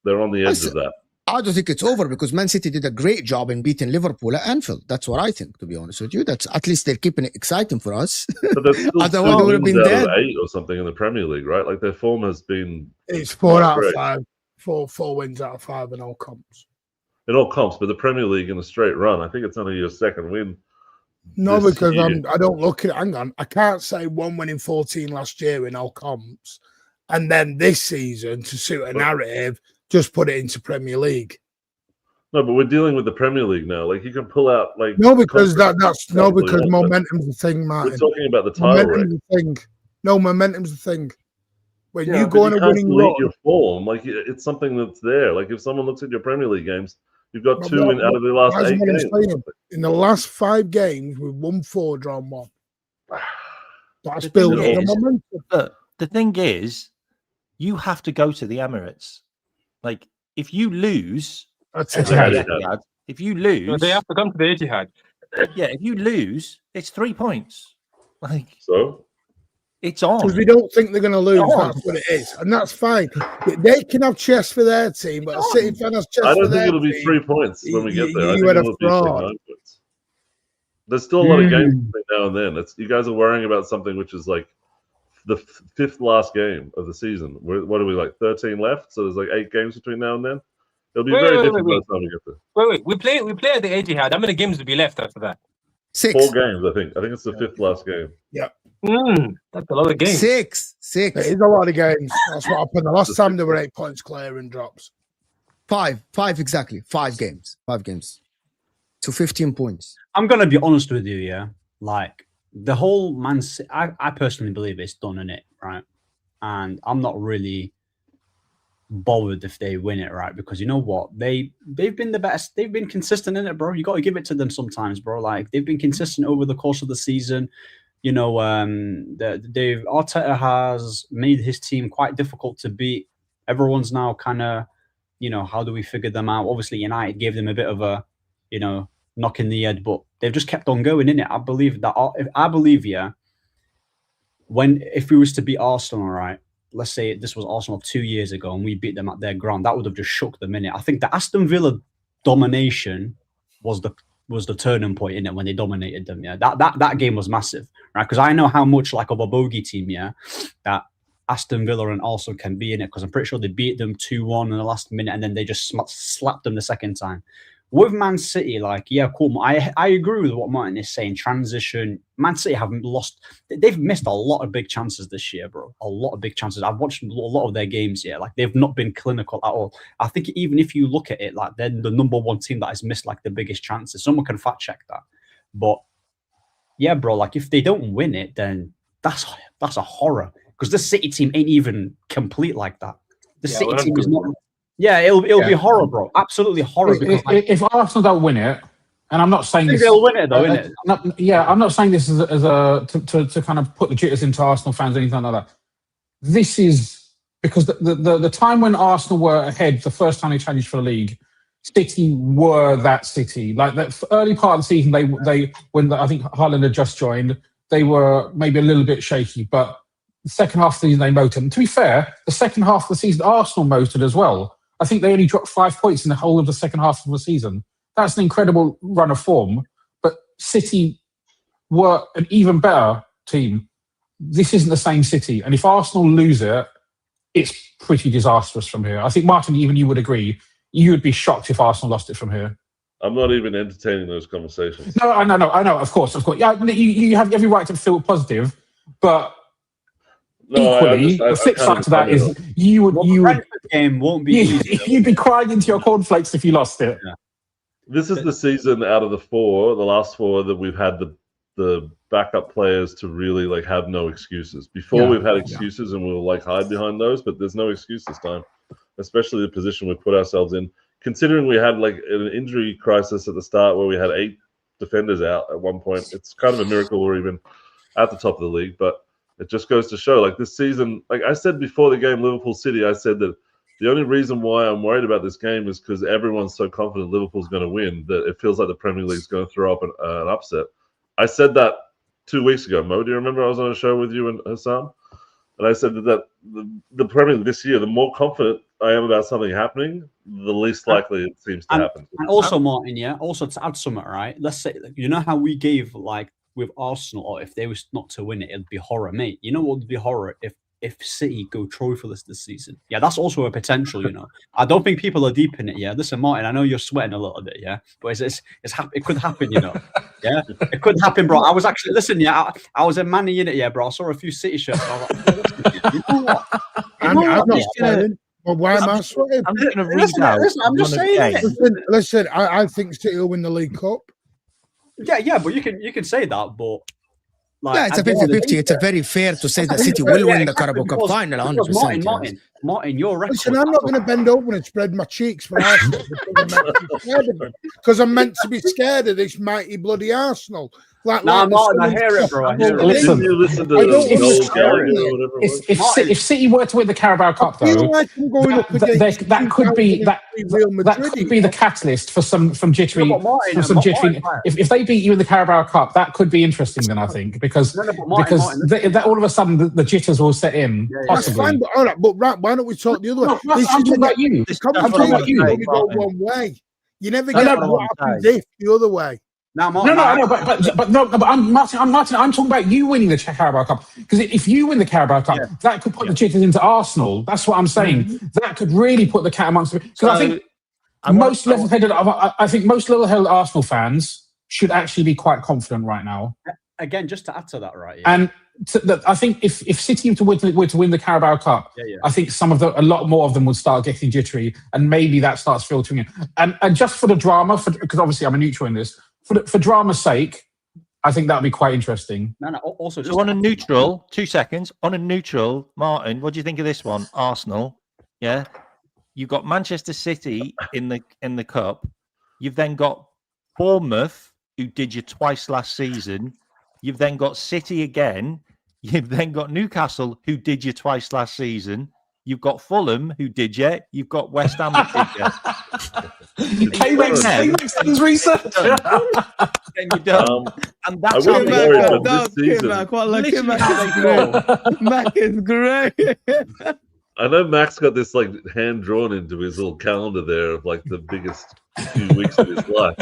they're on the edge of that. I don't think it's over because Man City did a great job in beating Liverpool at Anfield. That's what I think, to be honest with you. That's at least they're keeping it exciting for us. But there's still Otherwise, they would have been dead. 8 or something in the Premier League, right? Their form has been. It's 4 out of 5. Four wins out of 5 in all comps. In all comps, but the Premier League in a straight run, I think it's only your second win. No, because I don't look at it. Hang on. I can't say 1 win in 14 last year in all comps. And then this season, to suit a narrative, just put it into Premier League. No, but we're dealing with the Premier League now. You can pull out no, because because momentum's a thing, Martin. We're talking about the title race. Thing. No, momentum's a thing. When Yeah, you go on a winning run, your form, it's something that's there. If someone looks at your Premier League games, you've got 2 out of the last 8 games. In the last 5 games, we've won 4, drawn 1. That's building the momentum. But the thing is, you have to go to the Emirates. If you lose, if you lose, they have to come to the Etihad. Yeah, if you lose, it's 3 points. So It's on. Because we don't think they're going to lose. That's what it is. And that's fine. They can have chess for their team, but a City fan has chess I for don't their think it'll be team. 3 points when we get there. I You think had a it'll be 9 fraud. points. There's still a lot of games between now and then. You guys are worrying about something which is like the 5th last game of the season. What are we, like 13 left? So there's like 8 games between now and then. It'll be very different by the time we get there. Wait. We play at the Etihad. How many games will be left after that? 6. 4 games, I think. I think it's the 5th last game. Yeah. That's a lot of games. 6. It is a lot of games. That's what happened. The last time there were 8 points clear in drops. 5 exactly. 5 games. 5 games. To 15 points. I'm gonna be honest with you, yeah. Like the whole Man City, I personally believe it's done in it, right? And I'm not really bothered if they win it, right? Because you know what? They've been the best. They've been consistent in it, bro. You got to give it to them sometimes, bro. Like they've been consistent over the course of the season. You know, Arteta has made his team quite difficult to beat. Everyone's now kind of, you know, how do we figure them out? Obviously, United gave them a bit of a, you know, knock in the head, but they've just kept on going in it. I believe, yeah. If we was to beat Arsenal, right? Let's say this was Arsenal 2 years ago and we beat them at their ground, that would have just shook them in it. I think the Aston Villa domination was the turning point in it when they dominated them. Yeah, that game was massive, right? Because I know how much like of a bogey team, yeah, that Aston Villa and Arsenal can be in it. Because I'm pretty sure they beat them 2-1 in the last minute and then they just slapped them the second time. With Man City, like, yeah, cool. I agree with what Martin is saying. Transition. Man City haven't lost. They've missed a lot of big chances this year, bro. A lot of big chances. I've watched a lot of their games, yeah. Like, they've not been clinical at all. I think even if you look at it, like, they're the number 1 team that has missed, like, the biggest chances. Someone can fact check that. But, yeah, bro, like, if they don't win it, then that's a horror. Because the City team ain't even complete like that. The City team is not... Yeah, it'll be horror, bro. Absolutely horror. Because if Arsenal don't win it, and I'm not saying this, they'll win it though, innit? I'm not saying this to kind of put the jitters into Arsenal fans or anything like that. This is because the time when Arsenal were ahead, the first time they challenged for the league, City were that City. Like that early part of the season, I think Haaland had just joined, they were maybe a little bit shaky, but the second half of the season they motored. And to be fair, the second half of the season Arsenal motored as well. I think they only dropped 5 points in the whole of the second half of the season. That's an incredible run of form. But City were an even better team. This isn't the same City. And if Arsenal lose it, it's pretty disastrous from here. I think, Martin, even you would agree. You would be shocked if Arsenal lost it from here. I'm not even entertaining those conversations. No, I know. Of course. Yeah, you have every right to feel positive, but... No, equally, the flip side to that is the game won't be easy. You'd be crying into your cornflakes if you lost it. Yeah. This is the season out of the last 4 that we've had the backup players to really like have no excuses. Before we've had excuses and we'll like hide behind those, but there's no excuse this time, especially the position we put ourselves in. Considering we had like an injury crisis at the start where we had 8 defenders out at one point, it's kind of a miracle we're even at the top of the league, but it just goes to show, like this season, like I said before the game Liverpool City, I said that the only reason why I'm worried about this game is because everyone's so confident Liverpool's going to win that it feels like the Premier League's going to throw up an upset. I said that 2 weeks ago, Mo. Do you remember I was on a show with you and Hassan? And I said that the Premier League this year, the more confident I am about something happening, the least likely it seems to happen. And also, Martin, also to add something, right? Let's say, you know how we gave, like, with Arsenal, or if they was not to win it, it'd be horror, mate. You know what would be horror if City go trophyless this season? Yeah, that's also a potential. You know, I don't think people are deep in it. Yeah, listen, Martin, I know you're sweating a little bit. Yeah, but it could happen. You know, yeah, it could happen, bro. I was actually I was a manny in it. Yeah, bro. I saw a few City shirts. I was like, you know what? I'm not sweating. Well, why am I sweating? I'm just going to read out. I'm just saying. Listen, I think City will win the League Cup. Yeah, but you can say that, but like, it's a 50-50. It's a very fair to say that City will win the Carabao Cup final 100%. Martin, your record. Listen, I'm not going to bend over and spread my cheeks for Arsenal because I'm meant to be scared of this mighty bloody Arsenal. Nah, Martin, I hear it, bro. I hear it. Listen, Didn't you listen to I don't the understand Gold Gallagher it. or whatever it was? if City were to win the Carabao Cup, I feel though, like I'm going up against that could be Real that Madrid. could be the catalyst for some jittery. No, but Martin, some jittery. Martin. If they beat you in the Carabao Cup, that could be interesting. Then I think because that all of a sudden the jitters will set in. Yeah, That's possibly. fine, but all right, but right, why don't we talk the other way? No, I'm talking about you. The I'm talking about you. only go one way. You never No, get no, what happens if the other way. Now, Martin, No, but I'm Martin. I'm talking about you winning the Carabao Cup because if you win the Carabao Cup, that could put the jitters into Arsenal. That's what I'm saying. That could really put the cat amongst them. Because I think most level-headed Arsenal fans should actually be quite confident right now. Again, just to add to that, right? Yeah. And I think if City were to win the Carabao Cup, I think a lot more of them would start getting jittery, and maybe that starts filtering in. And just for the drama, because obviously I'm a neutral in this. For drama's sake, I think that would be quite interesting. No. Also, just so on a neutral, 2 seconds. On a neutral, Martin, what do you think of this one? Arsenal, yeah. You've got Manchester City in the cup. You've then got Bournemouth, who did you twice last season. You've then got City again. You've then got Newcastle, who did you twice last season. You've got Fulham, who did you. You've got West Ham, who did you. He makes things research. Then you're done. And that's I wouldn't worry about this season. Mac is great. I know Max got this like hand drawn into his little calendar there of like the biggest few weeks of his life.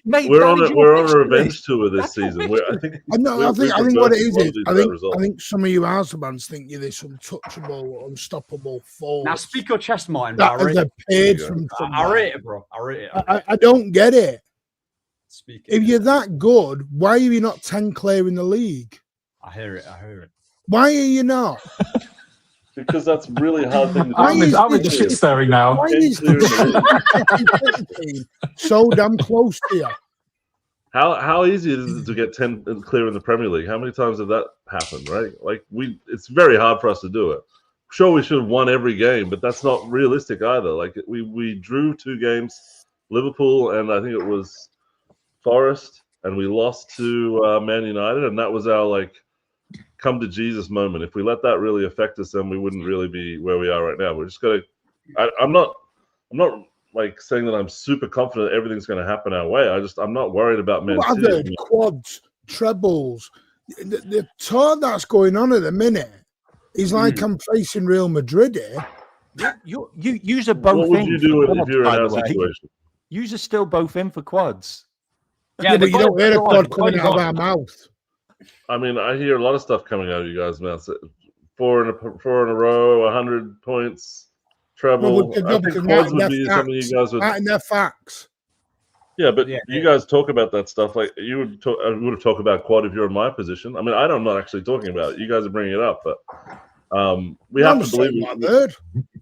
Mate, we're on a revenge tour this season. I think what it is. I think some of you Arsenal fans think you're this untouchable, unstoppable force. Now speak your chest, Martin. That is a page from I rate it, bro. I rate it. I don't get it. Speak if you're that good, why are you not 10 clear in the league? I hear it. Why are you not? Because that's really hard thing to do. I'm just shit stirring now. Why is so damn close to you? How easy is it to get 10 clear in the Premier League? How many times did that happen, right? Like it's very hard for us to do it. Sure, we should have won every game, but that's not realistic either. Like we drew 2 games, Liverpool and I think it was Forest, and we lost to Man United, and that was our like come to Jesus moment. If we let that really affect us, then we wouldn't really be where we are right now. We're just got to. I'm not like saying that I'm super confident everything's going to happen our way. I'm not worried about Man City. I've heard quads, trebles, the tour that's going on at the minute is like I'm facing Real Madrid here. You use a both. What would you do if you're in our situation? Use are still both in for quads. Yeah, but you don't hear a quad coming out of our mouth. I mean, I hear a lot of stuff coming out of you guys' mouths. 4 in a row, 100 points, treble. I think quads would be something you guys would. And their facts. Yeah, but you guys talk about that stuff. Like you would have talked about quad if you're in my position. I mean, I'm not actually talking about it. You guys are bringing it up, but we have to believe it.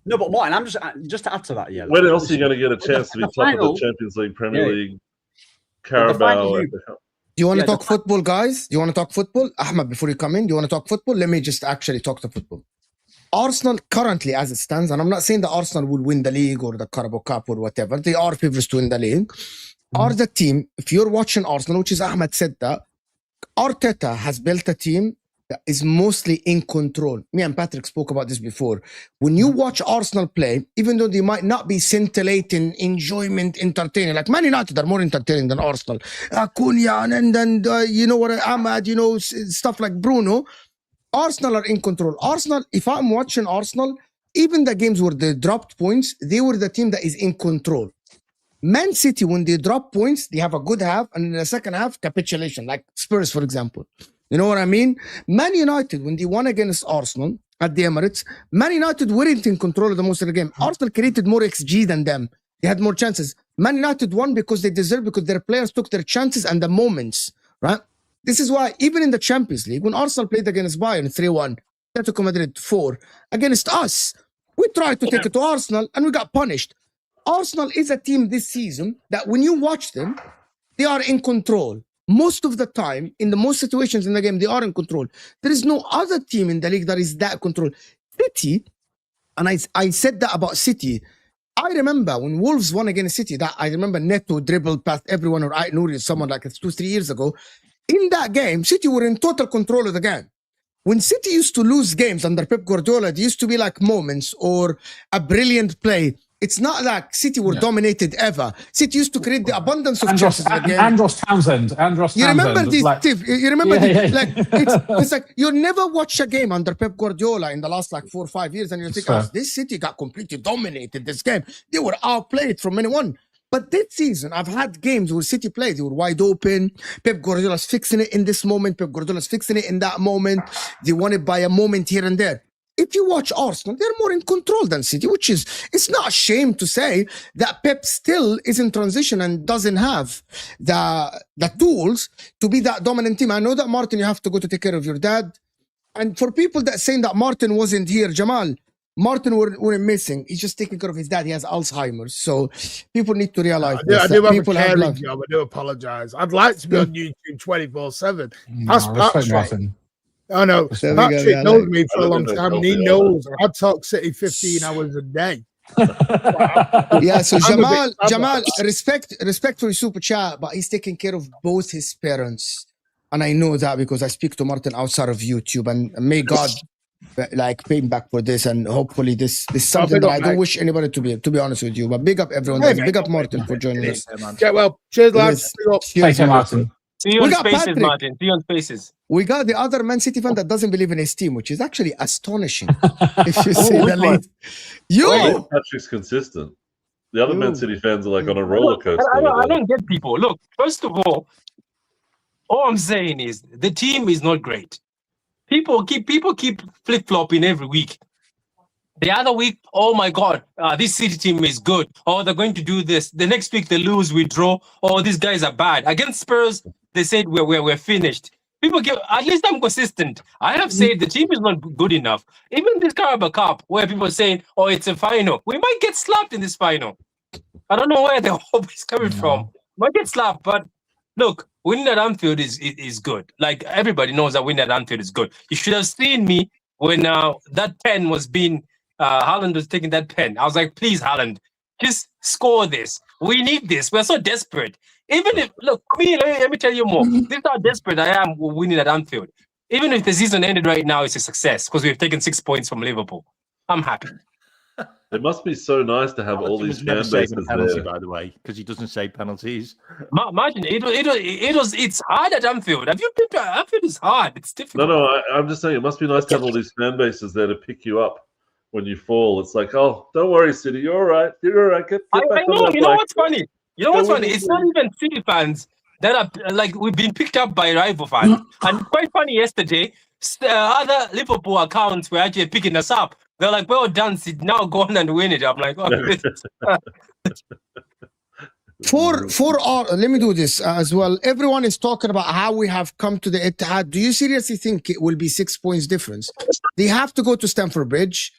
No, but Martin, I'm just to add to that. Yeah. When else are you going to get a chance to be top of the Champions League, Premier League, Carabao? Do you want to talk football, guys? Do you want to talk football? Ahmed, before you come in, do you want to talk football? Let me just actually talk to football. Arsenal currently, as it stands, and I'm not saying that Arsenal will win the league or the Carabao Cup or whatever. They are favourites to win the league. Are the team, if you're watching Arsenal, which is Ahmed said that, Arteta has built a team that is mostly in control. Me and Patrick spoke about this before. When you watch Arsenal play, even though they might not be scintillating, enjoyment, entertaining, like Man United are more entertaining than Arsenal. Cunha and you know what, Ahmad, you know, stuff like Bruno. Arsenal are in control. Arsenal, if I'm watching Arsenal, even the games where they dropped points, they were the team that is in control. Man City, when they drop points, they have a good half, and in the second half, capitulation, like Spurs, for example. You know what I mean? Man United, when they won against Arsenal at the Emirates, Man United weren't in control of the most of the game. Arsenal created more XG than them. They had more chances. Man United won because they deserved, because their players took their chances and the moments, right? This is why, even in the Champions League, when Arsenal played against Bayern 3-1, Atletico Madrid 4, against us, we tried to take it to Arsenal and we got punished. Arsenal is a team this season that when you watch them, they are in control. Most of the time, in the most situations in the game, they are in control. There is no other team in the league that is that control. City, and I said that about City. I remember when Wolves won against City, that I remember Neto dribbled past everyone, or Nouri, someone like it's 2-3 years ago. In that game, City were in total control of the game. When City used to lose games under Pep Guardiola, it used to be like moments or a brilliant play. It's not like City were dominated ever. City used to create the abundance of chances in the game. Andros Townsend. You remember this, like, Steve? You remember this? yeah. Like it's like you never watch a game under Pep Guardiola in the last like 4 or 5 years, and you think, oh, this City got completely dominated this game. They were outplayed from anyone. But this season, I've had games where City played. They were wide open. Pep Guardiola's fixing it in this moment. Pep Guardiola's fixing it in that moment. They won it by a moment here and there. If you watch Arsenal, they're more in control than City, which is, it's not a shame to say that Pep still is in transition and doesn't have the tools to be that dominant team. I know that, Martin, you have to go to take care of your dad. And for people that saying that Martin wasn't here, Jamal, Martin weren't missing. He's just taking care of his dad. He has Alzheimer's. So people need to realize I do have people a have caring love. job. I do apologize. I'd like to be on YouTube 24/7. No, Ask respect Patrick. Martin. Oh no, There we go, Patrick yeah, knows like- me for a long time, and he knows I talk City 15 hours a day. Yeah, so I'm a bit Jamal, respect for his super chat, but he's taking care of both his parents. And I know that because I speak to Martin outside of YouTube, and may God like pay him back for this, and hopefully this is something that I don't wish anybody to be honest with you. But big up everyone. Hey, Big up Martin for joining us. Get well. Cheers, lads. Yes. Big up. Take care, Martin. See you We on got Spaces, Patrick. Martin. See you on Spaces. We got the other Man City fan that doesn't believe in his team, which is actually astonishing, if you say the least. You, Patrick's consistent. The other Man Yo. City fans are like on a roller coaster. I don't get people. Look, first of all I'm saying is the team is not great. People keep flip-flopping every week. The other week, oh my God, this City team is good. Oh, they're going to do this. The next week they lose, we draw. Oh, these guys are bad. Against Spurs, they said we're finished. People give. At least I'm consistent. I have said the team is not good enough. Even this Carabao Cup, where people are saying, "Oh, it's a final. We might get slapped in this final." I don't know where the hope is coming from. Might get slapped, but look, winning at Anfield is good. Like everybody knows that winning at Anfield is good. You should have seen me when that pen was being. Haaland was taking that pen. I was like, please, Haaland, just score this. We need this. We're so desperate. Even if, look, me, let me tell you more. This is how desperate I am winning at Anfield. Even if the season ended right now, it's a success because we've taken 6 points from Liverpool. I'm happy. It must be so nice to have all these fan bases penalty, there. by the way, because he doesn't say penalties. Imagine, it's hard at Anfield. Have you been to Anfield? Is hard. It's difficult. No, I'm just saying it must be nice to have all these fan bases there to pick you up when you fall. It's like, oh, don't worry, City, you're all right. You're all right. Get I back on know. that You know bike. what's funny? It's not even City fans that are like we've been picked up by rival fans. And quite funny yesterday, other Liverpool accounts were actually picking us up. They're like, well done, Sid. Now go on and win it. I'm like, oh, let me do this as well. Everyone is talking about how we have come to the Etihad. Do you seriously think it will be 6 points difference? They have to go to Stamford Bridge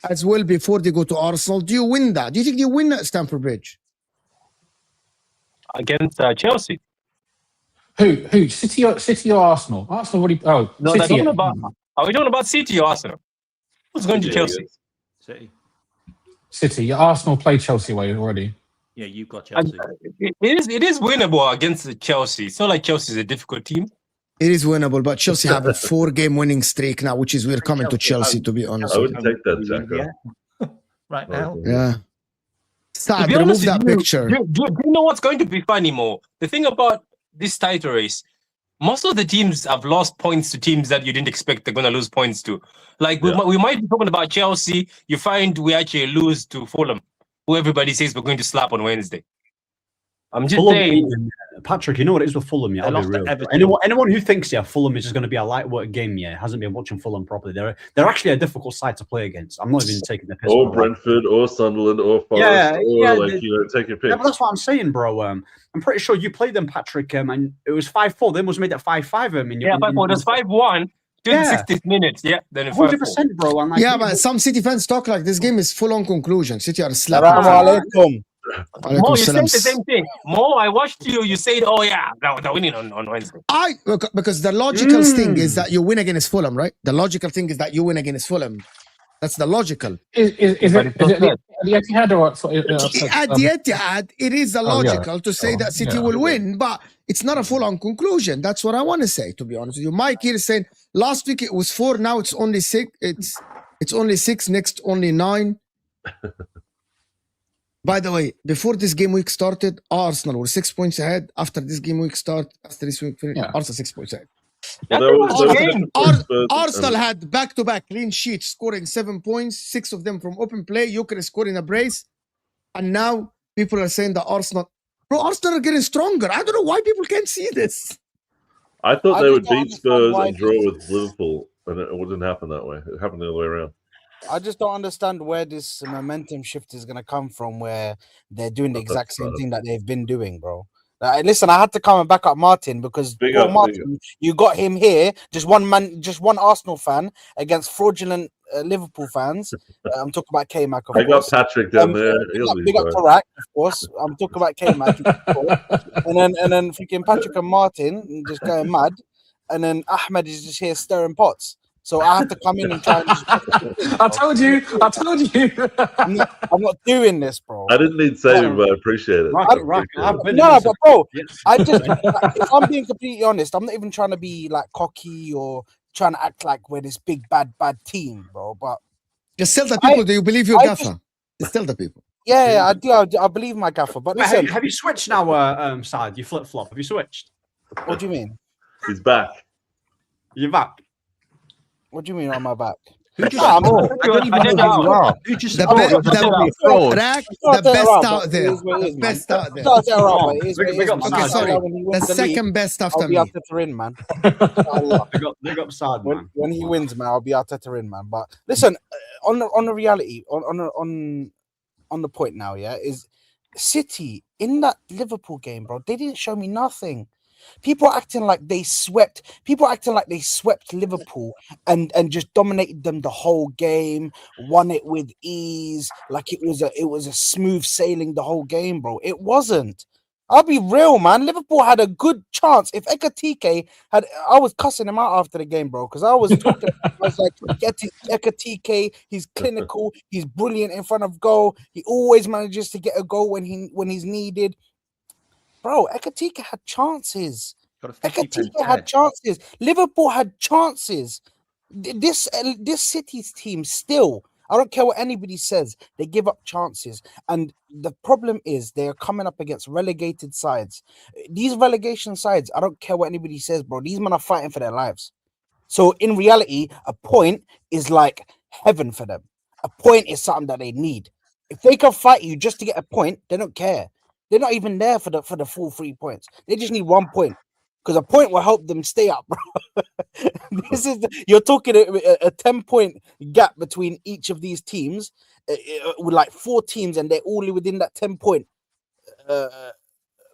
as well before they go to Arsenal. Do you win that? Do you think you win at Stamford Bridge? against Chelsea. Who? City or Arsenal? Arsenal already. Oh, No, City. are we talking about City or Arsenal? Who's going to Chelsea? City. City. Arsenal played Chelsea away already. Yeah, you've got Chelsea. It is winnable against Chelsea. It's not like Chelsea is a difficult team. It is winnable, but Chelsea have a 4-game winning streak now, which is we're coming to Chelsea, to be honest. I wouldn't take that, Jacko. Right now. Yeah. To Sad, be remove honest that with you, picture. Do you know what's going to be funny more? The thing about this title race, most of the teams have lost points to teams that you didn't expect they're going to lose points to. Like we might be talking about Chelsea. You find we actually lose to Fulham, who everybody says we're going to slap on Wednesday. I'm just saying. Patrick, you know what it is with Fulham, yeah? I'll be real. Anyone who thinks, Fulham is just going to be a light work game, hasn't been watching Fulham properly. They're actually a difficult side to play against. I'm not even taking the piss. Or Brentford, or Sunderland, or Forest, take your pick. Yeah, but that's what I'm saying, bro. I'm pretty sure you played them, Patrick, and it was 5-4. Then was made at 5-5. I mean, Yeah, 5-4. It was 5-1. 60 minutes, then 100%, bro. And Yeah, but some City fans talk like this game is full on conclusion. City are slapping. Mo, you said the same thing. Mo, I watched you. You said, "Oh yeah, they're winning on Wednesday." Because the logical thing is that you win against Fulham, right? The logical thing is that you win against Fulham. That's the logical. Is it at the Etihad or at the Etihad? It is logical to say that City will win, but it's not a full-on conclusion. That's what I want to say, to be honest with you. Mike here is saying last week it was 4, now it's only 6. It's only 6, next only 9. By the way, before this game week started, Arsenal were 6 points ahead. After this game week after this week finished, Arsenal 6 points ahead. Arsenal had back-to-back clean sheets, scoring 7 points, 6 of them from open play. Gyökeres scoring a brace. And now people are saying that Arsenal are getting stronger. I don't know why people can't see this. I thought they would beat Spurs and draw with Liverpool, and it wouldn't happen that way. It happened the other way around. I just don't understand where this momentum shift is going to come from, where they're doing the exact same thing that they've been doing, bro. Listen, I had to come and back up Martin because Martin, you got him here, just one Arsenal fan against fraudulent Liverpool fans. I'm talking about K-Mac, of course. I got Patrick down there. Big up Tarak, of course. I'm talking about K-Mac. and then freaking Patrick and Martin just going mad. And then Ahmed is just here stirring pots. So I have to come in and try and just... I told you. I'm not doing this, bro. I didn't need saving, but I appreciate it. But bro, if I'm being completely honest, I'm not even trying to be like cocky or trying to act like we're this big bad team, bro. But just tell the people, do you believe your gaffer? Just tell the people. Yeah, I do. I believe my gaffer. But listen, have you switched now, Side? You flip-flop. Have you switched? What do you mean? He's back. You're back. What do you mean on my back? The best out there. The best out there. Okay, sorry. The second best after me. I'll be Arteta in, man. Big up Side, man. When he wins, man, I'll be Arteta in, man. But listen, on the reality, on the point now, yeah, is City in that Liverpool game, bro. They didn't show me nothing. People are acting like they swept. People are acting like they swept Liverpool and just dominated them the whole game, won it with ease, like it was a smooth sailing the whole game, bro. It wasn't. I'll be real, man. Liverpool had a good chance. If Ekatike had, I was cussing him out after the game, bro, because I was talking. I was like, Ekatike, he's clinical, he's brilliant in front of goal. He always manages to get a goal when he's needed. Bro, Ekatike had chances. Ekatike had chances. Liverpool had chances. This City's team still, I don't care what anybody says, they give up chances. And the problem is they are coming up against relegated sides. These relegation sides, I don't care what anybody says, bro. These men are fighting for their lives. So in reality, a point is like heaven for them. A point is something that they need. If they can fight you just to get a point, they don't care. They're not even there for the full 3 points. They just need 1 point because a point will help them stay up, bro. You're talking a 10-point gap between each of these teams with like 4 teams, and they're all within that 10-point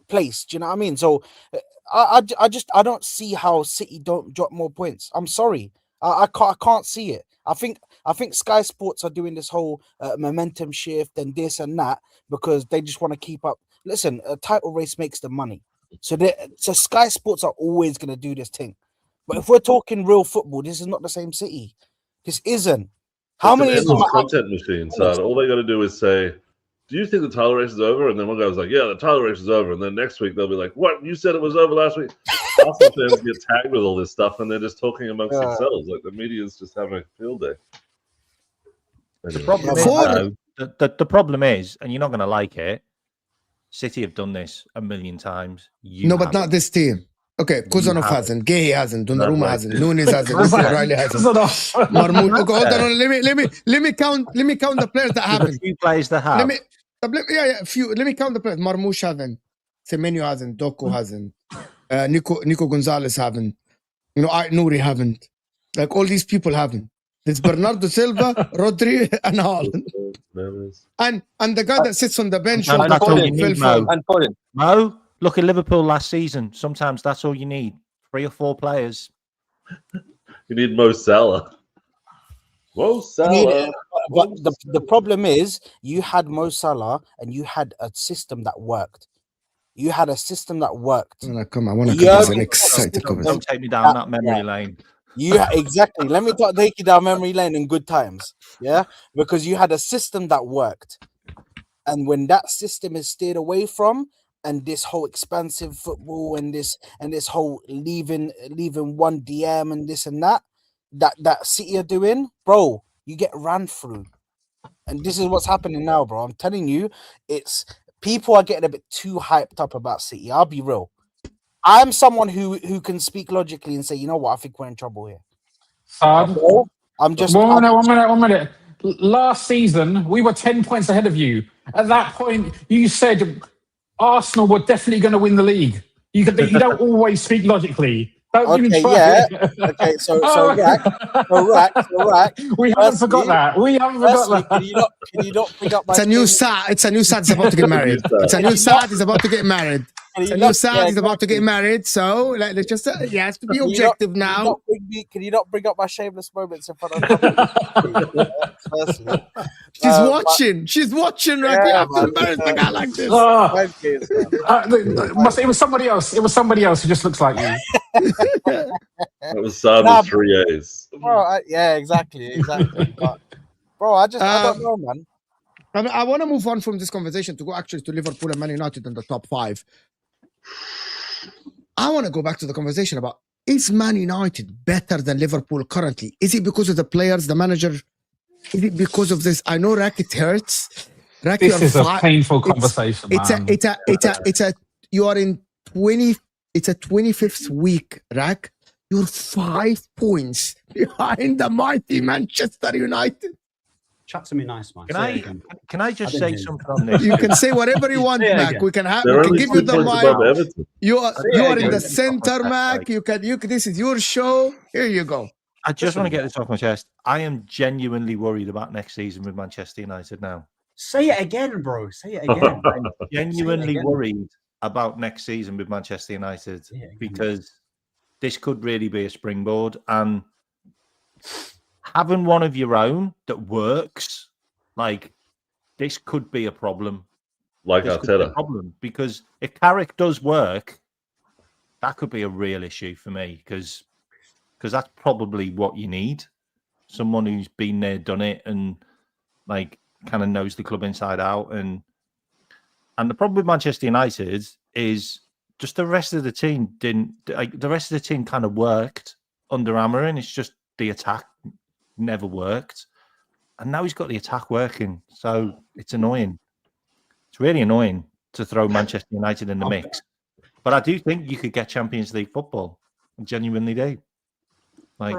place. Do you know what I mean? So I don't see how City don't drop more points. I'm sorry, I can't see it. I think Sky Sports are doing this whole momentum shift and this and that because they just want to keep up. Listen, a title race makes the money. So Sky Sports are always going to do this thing. But if we're talking real football, this is not the same City. This isn't. How many content machines? All they got to do is say, "Do you think the title race is over?" And then one guy was like, "Yeah, the title race is over." And then next week they'll be like, "What? You said it was over last week?" Arsenal fans get tagged with all this stuff, and they're just talking amongst themselves. Like the media is just having a field day. Anyway. The problem is, and you're not going to like it, City have done this a million times. But not this team. Okay, Kuzanov hasn't, Gay hasn't, Donnarumma hasn't, Nunes hasn't, Riley hasn't, Marmoush. Okay, hold on. Let me count the players that haven't. A few players that have. Few. Let me count the players. Marmoush hasn't, Semenyo hasn't, Doku hasn't, Nico Gonzalez haven't. Nouri haven't. Like all these people haven't. It's Bernardo Silva, Rodri, and Haaland. And the guy that sits on the bench. Mo, look at Liverpool last season. Sometimes that's all you need. 3 or 4 players. You need Mo Salah. But the problem is you had Mo Salah and you had a system that worked. Come on, I want to come an excited comment. Don't take me down that memory lane. Exactly. Let me take you down memory lane in good times. Yeah, because you had a system that worked, and when that system is steered away from, and this whole expansive football and this whole leaving one DM and this and that City are doing, bro, you get ran through. And this is what's happening now, bro. I'm telling you, it's people are getting a bit too hyped up about City. I'll be real. I'm someone who can speak logically and say, you know what, I think we're in trouble here. I'm just one minute. Last season, we were 10 points ahead of you. At that point, you said Arsenal were definitely going to win the league. You don't always speak logically. Don't even try. Yeah. Okay, so Rack. We haven't forgot that. We haven't forgot that. Can you not bring up my... It's a new Sad. It's a new Sad. He's about to get married. It's a new Sad. He's about to get married. It's a new Sad. He's about to get married. So let's just he has to be objective now. Can you not bring up my shameless moments in front of Firstly, she's watching. She's watching. Right? We have to embarrass the guy like this. It was somebody else. It was somebody else who just looks like you. That was Sad with 3 A's. Bro, yeah, exactly. But, bro, I don't know, man. I want to move on from this conversation to go actually to Liverpool and Man United in the top 5. I want to go back to the conversation about, is Man United better than Liverpool currently? Is it because of the players, the manager? Is it because of this? I know, Rack, it hurts. Rack, this is a painful conversation, man. You are in 20. It's a 25th week, Rack. You're 5 points behind the mighty Manchester United. Chat to me nice, man. Can I just say something on this? You can say whatever you want, Mac. We can give you the mic. You are in the center, Mac. This is your show. Here you go. I just want to get this off my chest. I am genuinely worried about next season with Manchester United now. Say it again, bro. Say it again. I'm genuinely worried about next season with Manchester United because this could really be a springboard, and having one of your own that works, like this could be a problem. Like Arteta. Problem because if Carrick does work, that could be a real issue for me because that's probably what you need. Someone who's been there, done it, and like kind of knows the club inside out. And the problem with Manchester United is just the rest of the team didn't. Like, the rest of the team kind of worked under Amorim. It's just the attack never worked, and now he's got the attack working. So it's annoying. It's really annoying to throw Manchester United in the mix. But I do think you could get Champions League football. I genuinely do. Like,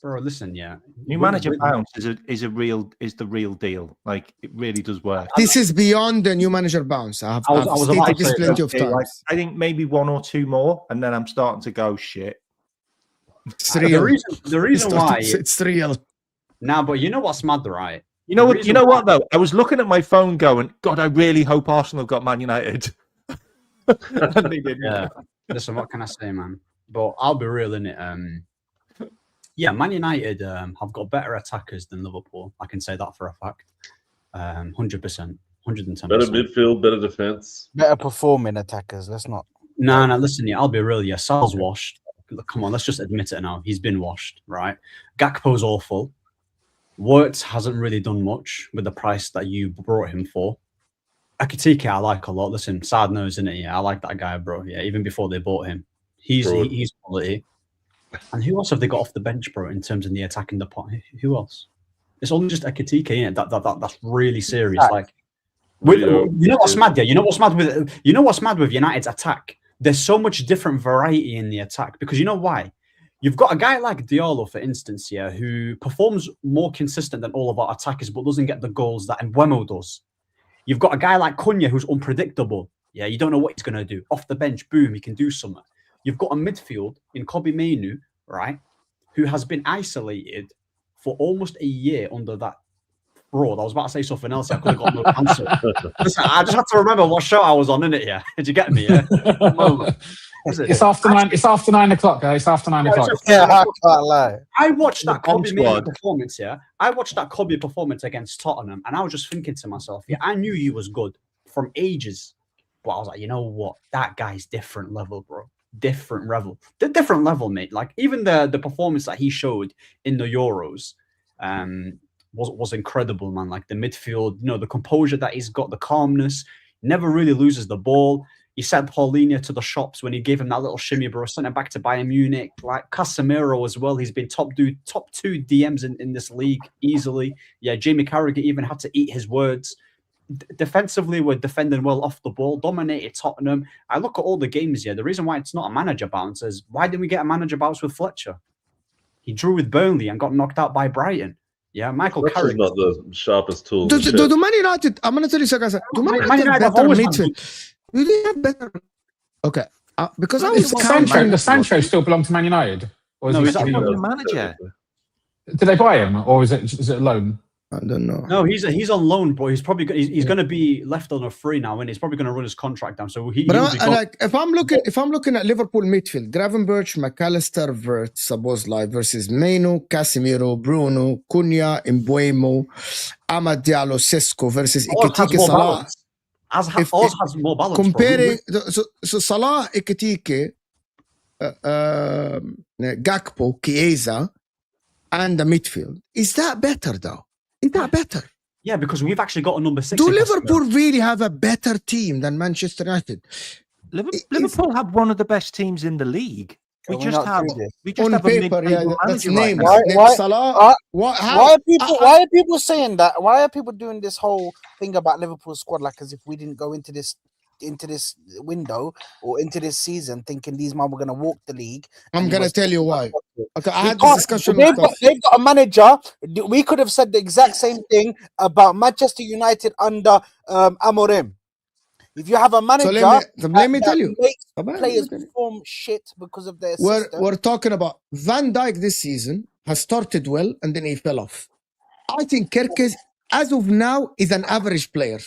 bro, listen, yeah. New manager bounce is the real deal. Like, it really does work. This is beyond the new manager bounce. I've stated this plenty of times. Like, I think maybe 1 or 2 more, and then I'm starting to go shit. It's real. The reason why it's real. Nah, but you know what's mad, right? You know what? You know what though? I was looking at my phone, going, "God, I really hope Arsenal got Man United." And they didn't. Yeah. Listen, what can I say, man? But I'll be real in it. Yeah, Man United have got better attackers than Liverpool. I can say that for a fact. 100%, 110%. Better midfield, better defense, better performing attackers. Let's not. No, listen, yeah, I'll be real. Yeah, Sal's washed. Come on, let's just admit it now. He's been washed, right? Gakpo's awful. Wirtz hasn't really done much with the price that you brought him for. Ekitike, I like a lot. Listen, sad nose, isn't it? Yeah, I like that guy, bro. Yeah, even before they bought him. He's quality. And who else have they got off the bench, bro, in terms of the attacking the pot? Who else? It's only just Ekitike, isn't it? That's really serious. Like, you know what's mad? Yeah, you know what's mad with United's attack? There's so much different variety in the attack because you know why? You've got a guy like Diallo, for instance, yeah, who performs more consistent than all of our attackers, but doesn't get the goals that Mbeumo does. You've got a guy like Cunha who's unpredictable. Yeah, you don't know what he's going to do. Off the bench, boom, he can do something. You've got a midfield in Kobe Mainoo, right, who has been isolated for almost a year under that fraud. I was about to say something else. I could have got no answer. Listen, I just had to remember what show I was on, innit? Yeah, did you get me? Yeah. It's after 9. It's after 9 o'clock, guys. It's after 9 o'clock. Yeah, I can't lie. I watched that Kobe performance. Yeah, I watched that Kobe performance against Tottenham, and I was just thinking to myself, yeah, I knew he was good from ages, but I was like, you know what? That guy's different level, bro. Different level, mate. Like even the performance that he showed in the Euros, was incredible, man. Like the midfield, you know, the composure that he's got, the calmness, never really loses the ball. He sent Paulinho to the shops when he gave him that little shimmy, bro. Sent him back to Bayern Munich. Like Casemiro as well. He's been top 2 DMs in this league easily. Yeah, Jamie Carragher even had to eat his words. Defensively, we're defending well off the ball, dominated Tottenham. I look at all the games here. The reason why it's not a manager bounce is why didn't we get a manager bounce with Fletcher? He drew with Burnley and got knocked out by Brighton. Yeah, Michael Carrick. Not the sharpest tool. Do Man United? I'm gonna tell you something. Do Man United have better midfield? Do they have better? Okay, because I was Sancho still belong to Man United, or is no, he he's still the manager? Did they buy him, or is it a loan? I don't know. No, he's on loan, but he's probably he's going to be left on a free now, and he's probably going to run his contract down. So like if I'm looking at Liverpool midfield, Gravenberch, McAllister, Szoboszlai versus Meno, Casemiro, Bruno, Cunha, Mbuemo, Amad Diallo, Sesko versus Ekitike, Salah. Ours has more balance. Comparing so Salah, Ekitike, Gakpo, Chiesa, and the midfield, is that better though? Is that better? Yeah, because we've actually got a number 6. Do Liverpool really have a better team than Manchester United? Liverpool have one of the best teams in the league. We just have on a paper, that's names. Why are people saying that? Why are people doing this whole thing about Liverpool squad like as if we didn't go into this window or into this season thinking these men were going to walk the league? I'm going to tell you why. Okay, I had this discussion. They've got a manager. We could have said the exact same thing about Manchester United under Amorim. If you have a manager, so let me tell you, players perform shit because of their system. We're talking about Van Dijk this season has started well and then he fell off. I think Kerkez, as of now, is an average player.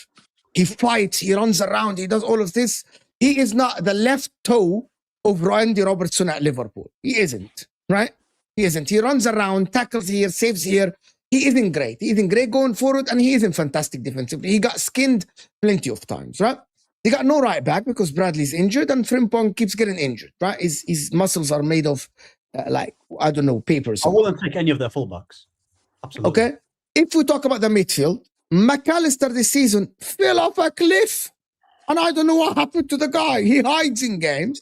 He fights, he runs around, he does all of this. He is not the left toe of Randy Robertson at Liverpool. He isn't, right? He isn't. He runs around, tackles here, saves here. He isn't great. He isn't great going forward, and he isn't fantastic defensively. He got skinned plenty of times, right? They got no right back because Bradley's injured and Frimpong keeps getting injured, right? His muscles are made of, I don't know, paper. I wouldn't take any of their fullbacks. Absolutely. Okay? If we talk about the midfield, McAllister this season fell off a cliff. And I don't know what happened to the guy. He hides in games.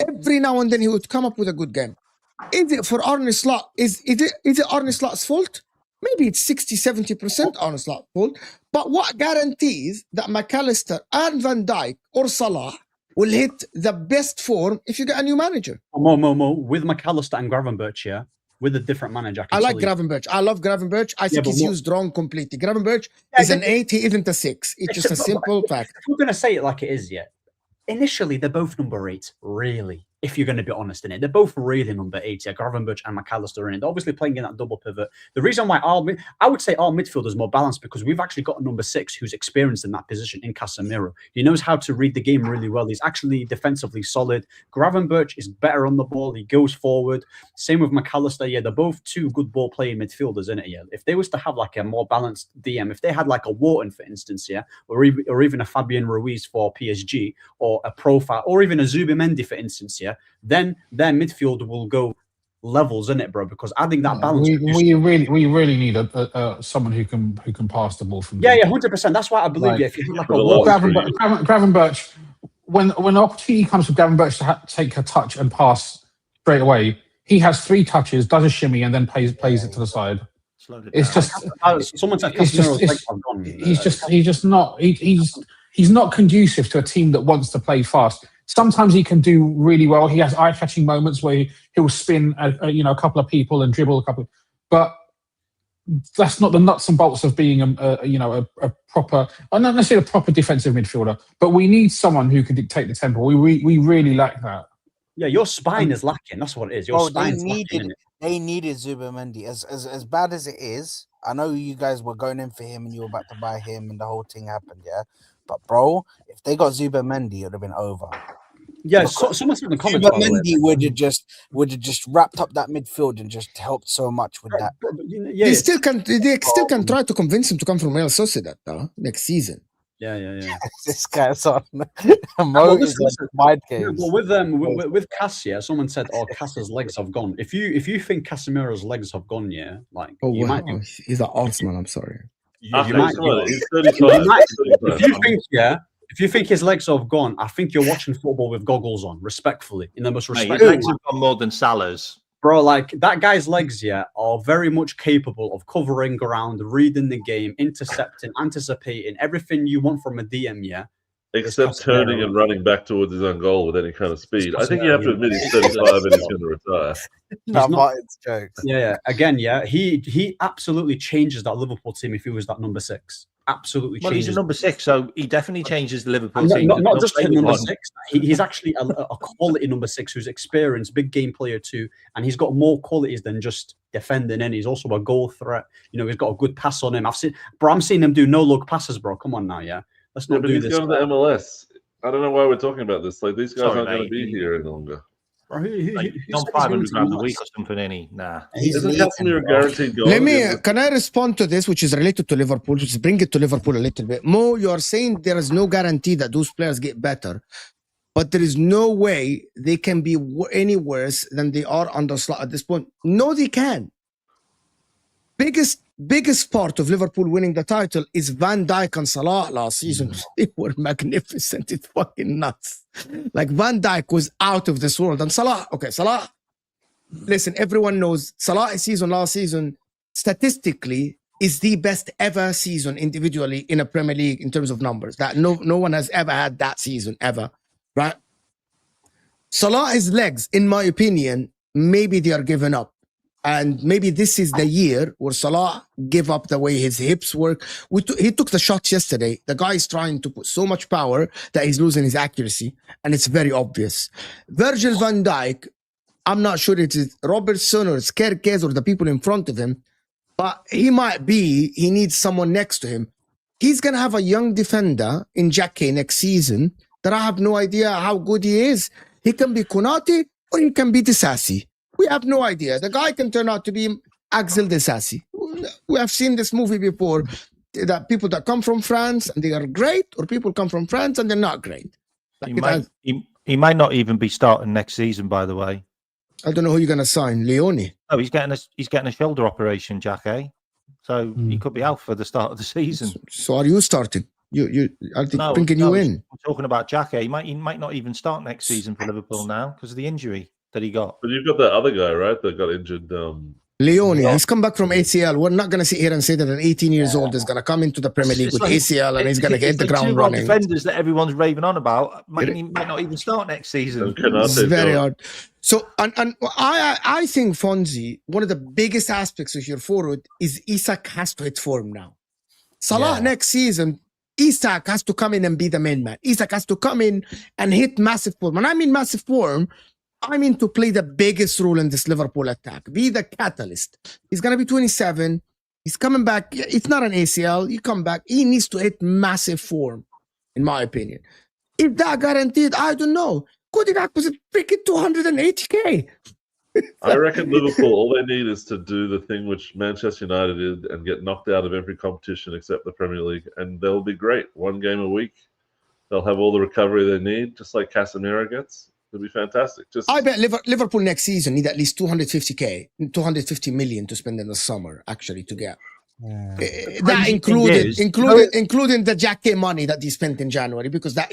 Every now and then he would come up with a good game. Is it for Arne Slot? Is it Arne Slot's fault? Maybe it's 60-70% Arne Slot's fault. But what guarantees that McAllister and Van Dijk or Salah will hit the best form if you get a new manager? Mo. With McAllister and Gravenberch, yeah? With a different manager. I like Gravenberch. I love Gravenberch. I think he's used wrong completely. Gravenberch is an 8. He isn't a 6. It's just a simple fact. If we're going to say it like it is, yeah. Initially, they're both number 8, really. If you're going to be honest in it, they're both really number 8. Yeah, Gravenberch and McAllister are in it. They're obviously playing in that double pivot. The reason why I would say our midfield is more balanced because we've actually got a number 6 who's experienced in that position in Casemiro. He knows how to read the game really well. He's actually defensively solid. Gravenberch is better on the ball. He goes forward. Same with McAllister. Yeah, they're both 2 good ball playing midfielders, in it. Yeah, if they was to have like a more balanced DM, if they had like a Wharton, for instance, yeah, or even a Fabian Ruiz for PSG, or a Profile, or even a Zubimendi, for instance, yeah, then their midfield will go levels in it, bro. Because adding that balance, we really need someone who can pass the ball from. Yeah, 100%. That's why I believe if you have like Gravenberch, when an opportunity comes for Gravenberch to take a touch and pass straight away, he has 3 touches, does a shimmy, and then plays it to the side. It's just someone said he's not conducive to a team that wants to play fast. Sometimes he can do really well. He has eye-catching moments where he'll spin a couple of people and dribble a couple. But that's not the nuts and bolts of being a proper, not necessarily a proper defensive midfielder. But we need someone who can dictate the tempo. We really lack that. Yeah, your spine is lacking. That's what it is. Your spine is lacking. They needed Zubimendi. As bad as it is, I know you guys were going in for him and you were about to buy him and the whole thing happened, yeah? But, bro, if they got Zubimendi, it would have been over. Yeah, someone said in the comments. Zubimendi would have just wrapped up that midfield and just helped so much with that. Yeah, they still can try to convince him to come from Real Sociedad next season. Yeah. This guy's on Mo is mind games. Well, with Cassia, someone said, Cassia's legs have gone. If you think Casemiro's legs have gone, yeah, like he's an arse man. I'm sorry. If you think, yeah, If you think his legs have gone, I think you're watching football with goggles on, respectfully, in the most Mate, respectful. his legs have gone more than Salah's. Bro, like that guy's legs, yeah, are very much capable of covering ground, reading the game, intercepting, anticipating, everything you want from a DM, yeah. Except turning and running back towards his own goal with any kind of speed. I think you have to admit he's 35 and he's going to retire. No, Martin's jokes. Yeah. Again, yeah, he absolutely changes that Liverpool team if he was that number 6. Absolutely Well, changes. he's a number 6, so he definitely changes the Liverpool And team. not just a number one. 6. He's actually a quality number 6 who's experienced, big game player too, and he's got more qualities than just defending. And he's also a goal threat. You know, he's got a good pass on him. I'm seeing him do no look passes, bro. Come on now, yeah. Let's not but do he's this. going to the MLS. I don't know why we're talking about this. Like, these guys Sorry, aren't going to mate. be here any longer. Bro, Like, he's on 500 grand a week or something, any? Nah. Isn't Casemiro guaranteed goal? Can I respond to this, which is related to Liverpool? Just bring it to Liverpool a little bit. Mo, you are saying there is no guarantee that those players get better, but there is no way they can be any worse than they are under Salah at this point. No, they can. Biggest part of Liverpool winning the title is Van Dijk and Salah last season. They were magnificent. It's fucking nuts. Like Van Dijk was out of this world. And Salah, listen, everyone knows Salah's season last season, statistically, is the best ever season individually in a Premier League in terms of numbers. That no one has ever had that season, ever. Right? Salah's legs, in my opinion, maybe they are giving up. And maybe this is the year where Salah give up the way his hips work. He took the shots yesterday. The guy is trying to put so much power that he's losing his accuracy. And it's very obvious. Virgil van Dijk, I'm not sure it is Robertson or Skerkes or the people in front of him, but he needs someone next to him. He's going to have a young defender in Jackie next season that I have no idea how good he is. He can be Konate or he can be Disasi. We have no idea. The guy can turn out to be Axel Disasi. We have seen this movie before, that people that come from France and they are great, or people come from France and they're not great. Like he might not even be starting next season, by the way. I don't know who you're going to sign. Leone. Oh, he's getting a shoulder operation, Jack, eh? So he could be out for the start of the season. So are you starting? Are they bringing you in? I'm talking about Jack. He might not even start next season for Liverpool now because of the injury that he got. But you've got that other guy, right? That got injured. Leone, he's come back from ACL. We're not going to sit here and say that an 18 years old is going to come into the Premier League with ACL and he's going to get the ground running. Defenders that everyone's raving on about might not even start next season. It's very hard. So, and I think, Fonzie, one of the biggest aspects of your forward is Isak has to hit form now. Salah next season, Isak has to come in and be the main man. Isak has to come in and hit massive form. And I mean massive form, I mean to play the biggest role in this Liverpool attack. Be the catalyst. He's going to be 27. He's coming back. It's not an ACL. You come back. He needs to hit massive form, in my opinion. If that guaranteed, I don't know. Kodak was a freaking 280K. I reckon Liverpool, all they need is to do the thing which Manchester United did and get knocked out of every competition except the Premier League, and they'll be great. One game a week. They'll have all the recovery they need, just like Casemiro gets. It'll be fantastic. I bet Liverpool next season need at least 250K, 250 million to spend in the summer, actually, to get. That including the Jackie money that he spent in January, because that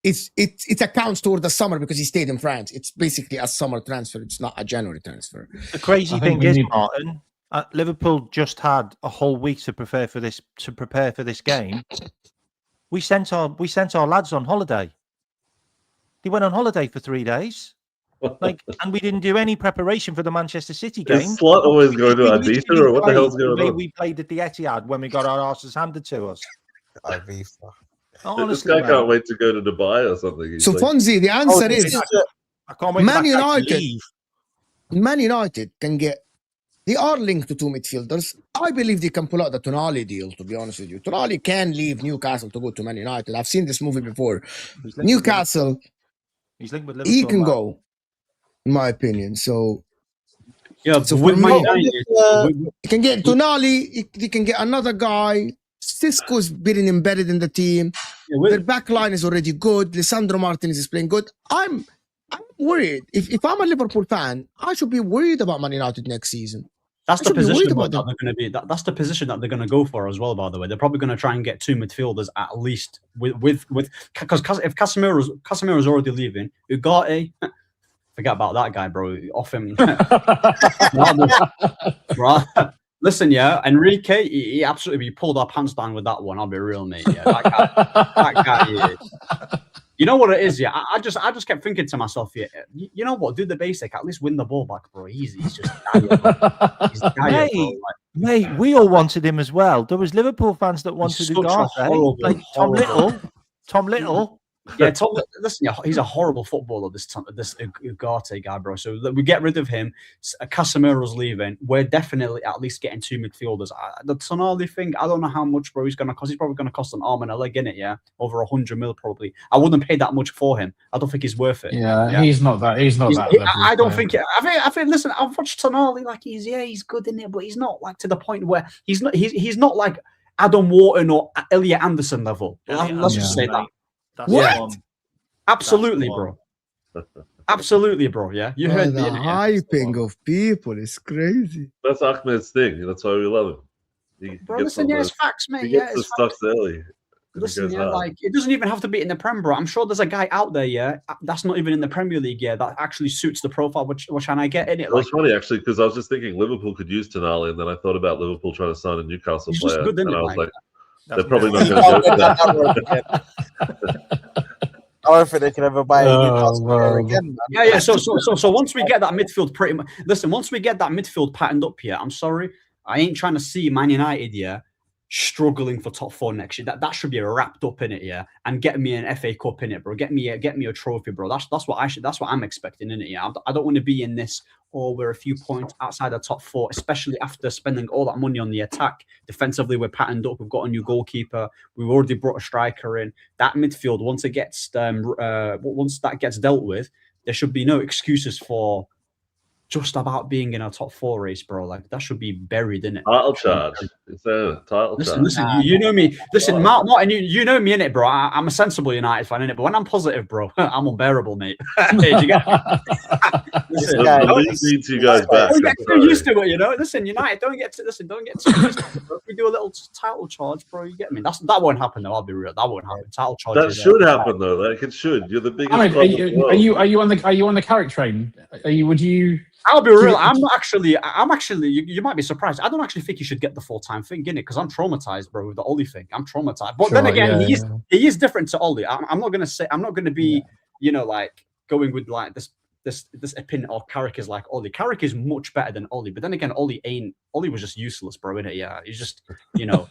it accounts toward the summer because he stayed in France. It's basically a summer transfer. It's not a January transfer. The crazy thing is, Martin, Liverpool just had a whole week to prepare for this game. We sent our lads on holiday. They went on holiday for 3 days. And we didn't do any preparation for the Manchester City game. Is Slot always going to Ibiza, or what the hell's going on? We played at the Etihad when we got our asses handed to us. Ibiza. Honestly, this guy can't wait to go to Dubai or something. So, Fonzie, the answer is I can't wait Man United. Man United can get. They are linked to two midfielders. I believe they can pull out the Tonali deal, to be honest with you. Tonali can leave Newcastle to go to Man United. I've seen this movie before. Newcastle, he's linked with Liverpool. He can go, in my opinion. So, so with Man United, he can get Tonali. He can get another guy. Cisco's been embedded in the team. Their back line is already good. Lisandro Martinez is playing good. I'm worried. If I'm a Liverpool fan, I should be worried about Man United next season. That's I the should be worried position about that them. they're going to be. That's the position that they're going to go for as well. By the way, they're probably going to try and get 2 midfielders at least. With because if Casemiro's already leaving, Ugarte, forget about that guy, bro. Off him. Right. Listen, yeah, Enrique, he absolutely pulled our pants down with that one. I'll be real, mate. Yeah, that guy. Yeah. You know what it is, yeah. I just kept thinking to myself, yeah. You know what? Do the basic. At least win the ball back, bro. He's just he's dire, bro. Mate, we all wanted him as well. There was Liverpool fans that wanted Ugarte, like Tom Little. Yeah, Tom. Listen, yeah, he's a horrible footballer. This Ugarte guy, bro. So we get rid of him. Casemiro's leaving. We're definitely at least getting 2 midfielders. The Tonali thing, I don't know how much, bro. He's going to cost. He's probably going to cost an arm and a leg in it. Yeah, over 100 mil probably. I wouldn't pay that much for him. I don't think he's worth it. Yeah, he's not that. He's not that. I don't think. I think. Listen, I've watched Tonali. Like he's good in it, but he's not like to the point where he's not like Adam Wharton or Elliot Anderson level. Let's just say that. What? Absolutely, bro. Absolutely, bro. Yeah, you heard the me. hyping of people is crazy. That's Ahmed's thing. That's why we love him. Bro, listen, yeah, it's facts, mate. He Yeah, gets the it's stuff facts. early. Listen, yeah, like it doesn't even have to be in the Prem, bro. I'm sure there's a guy out there, yeah, that's not even in the Premier League, yeah, that actually suits the profile which and I get in it. It was funny actually because I was just thinking Liverpool could use Tonali, and then I thought about Liverpool trying to sign a Newcastle player, and I was like, they're probably not going to do that. I don't think they can ever buy a Newcastle player again. Man. Yeah. So once we get that midfield pretty much, listen, once we get that midfield patterned up here, I'm sorry, I ain't trying to see Man United, yeah, struggling for top 4 next year. That should be wrapped up in it, yeah, and get me an FA Cup in it, bro. Get me a trophy, bro. That's what I'm expecting in it. Yeah, I don't want to be in this. Or we're a few points outside the top 4, especially after spending all that money on the attack. Defensively, we're patterned up. We've got a new goalkeeper. We've already brought a striker in. That midfield, once that gets dealt with, there should be no excuses for just about being in a top 4 race, bro. Like that should be buried in it. Title charge. It's a title charge. Listen, you know me. Listen, Martin, you know me in it, bro. I'm a sensible United fan in it, but when I'm positive, bro, I'm unbearable, mate. Hey, you get? Listen, the league needs you guys back. Don't get too used to it, you know. Listen, United, don't get too used to it. If we do a little title charge, bro, you get me. That won't happen though. I'll be real. That won't happen. Title charge. That should happen though. Like it should. You're the biggest. Are you on the carrot train? Would you? I'll be real. I'm actually. You might be surprised. I don't actually think you should get the full-time thing in it because I'm traumatized, bro, with the Oli thing. I'm traumatized. But then again, he is different to Oli. I'm not gonna be, you know, like going with like this opinion of Carrick is like Oli. Carrick is much better than Oli. But then again, Oli was just useless, bro, innit? Yeah, he's just, you know,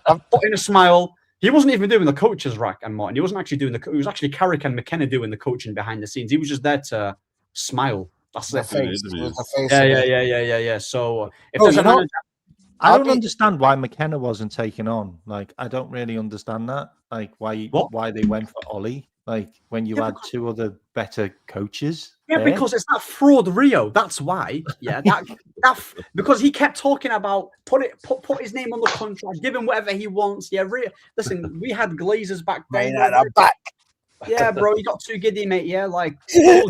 I'm putting a smile. He wasn't even doing the coach's rack and Martin. He wasn't actually doing it was actually Carrick and McKenna doing the coaching behind the scenes. He was just there to smile. That's it. Yeah. So if there's a manager, I don't understand why McKenna wasn't taken on. Like, I don't really understand that. Like, why they went for Ollie. Like, when you had 2 other better coaches. Yeah, because it's that fraud Rio. That's why. Yeah, that because he kept talking about put his name on the contract, give him whatever he wants. Yeah, Rio. Listen, we had Glazers back then. Back. Yeah, bro, he got too giddy, mate. Yeah, like. Yeah.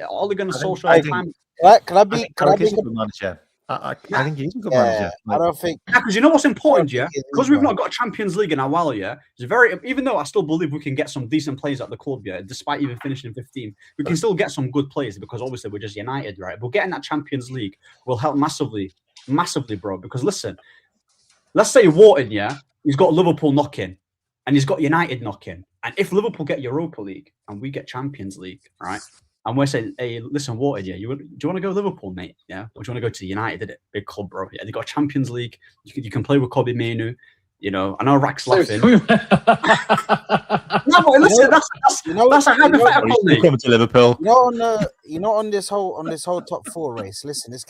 All they're going to social time. Can I be a good manager? I think he's a good manager. I don't think because you know what's important, yeah. Because we've not got a Champions League in a while, yeah. It's very. Even though I still believe we can get some decent players at the club, yeah. Despite even finishing 15th, we can still get some good players because obviously we're just United, right? But getting that Champions League will help massively, bro. Because listen, let's say Wharton, yeah, he's got Liverpool knocking, and he's got United knocking, and if Liverpool get Europa League and we get Champions League, right? And we're saying, hey, listen, Wharton, yeah, do you want to go Liverpool, mate? Yeah, or do you want to go to United? Did it? Big club, bro. Yeah, they got a Champions League. You can play with Kobe Mainoo. You know, I know Rack's laughing. No, but listen, that's a hypothetical. Coming to Liverpool. On this whole top 4 race. Listen, it's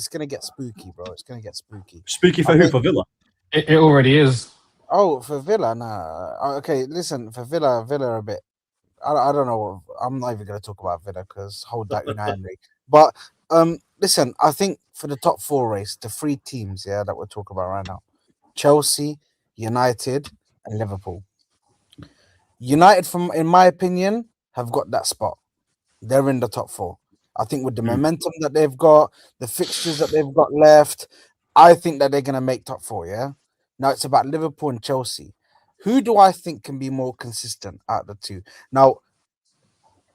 gonna get spooky, bro. It's gonna get spooky. Spooky for who? For Villa? It already is. Oh, for Villa, nah. Okay, listen, for Villa a bit. I don't know. I'm not even going to talk about Villa because hold that United league. But listen, I think for the top 4 race, the 3 teams, yeah, that we're talking about right now, Chelsea, United, and Liverpool. United, in my opinion, have got that spot. They're in the top 4. I think with the momentum that they've got, the fixtures that they've got left, I think that they're going to make top 4, yeah? Now, it's about Liverpool and Chelsea. Who do I think can be more consistent out of the two? Now,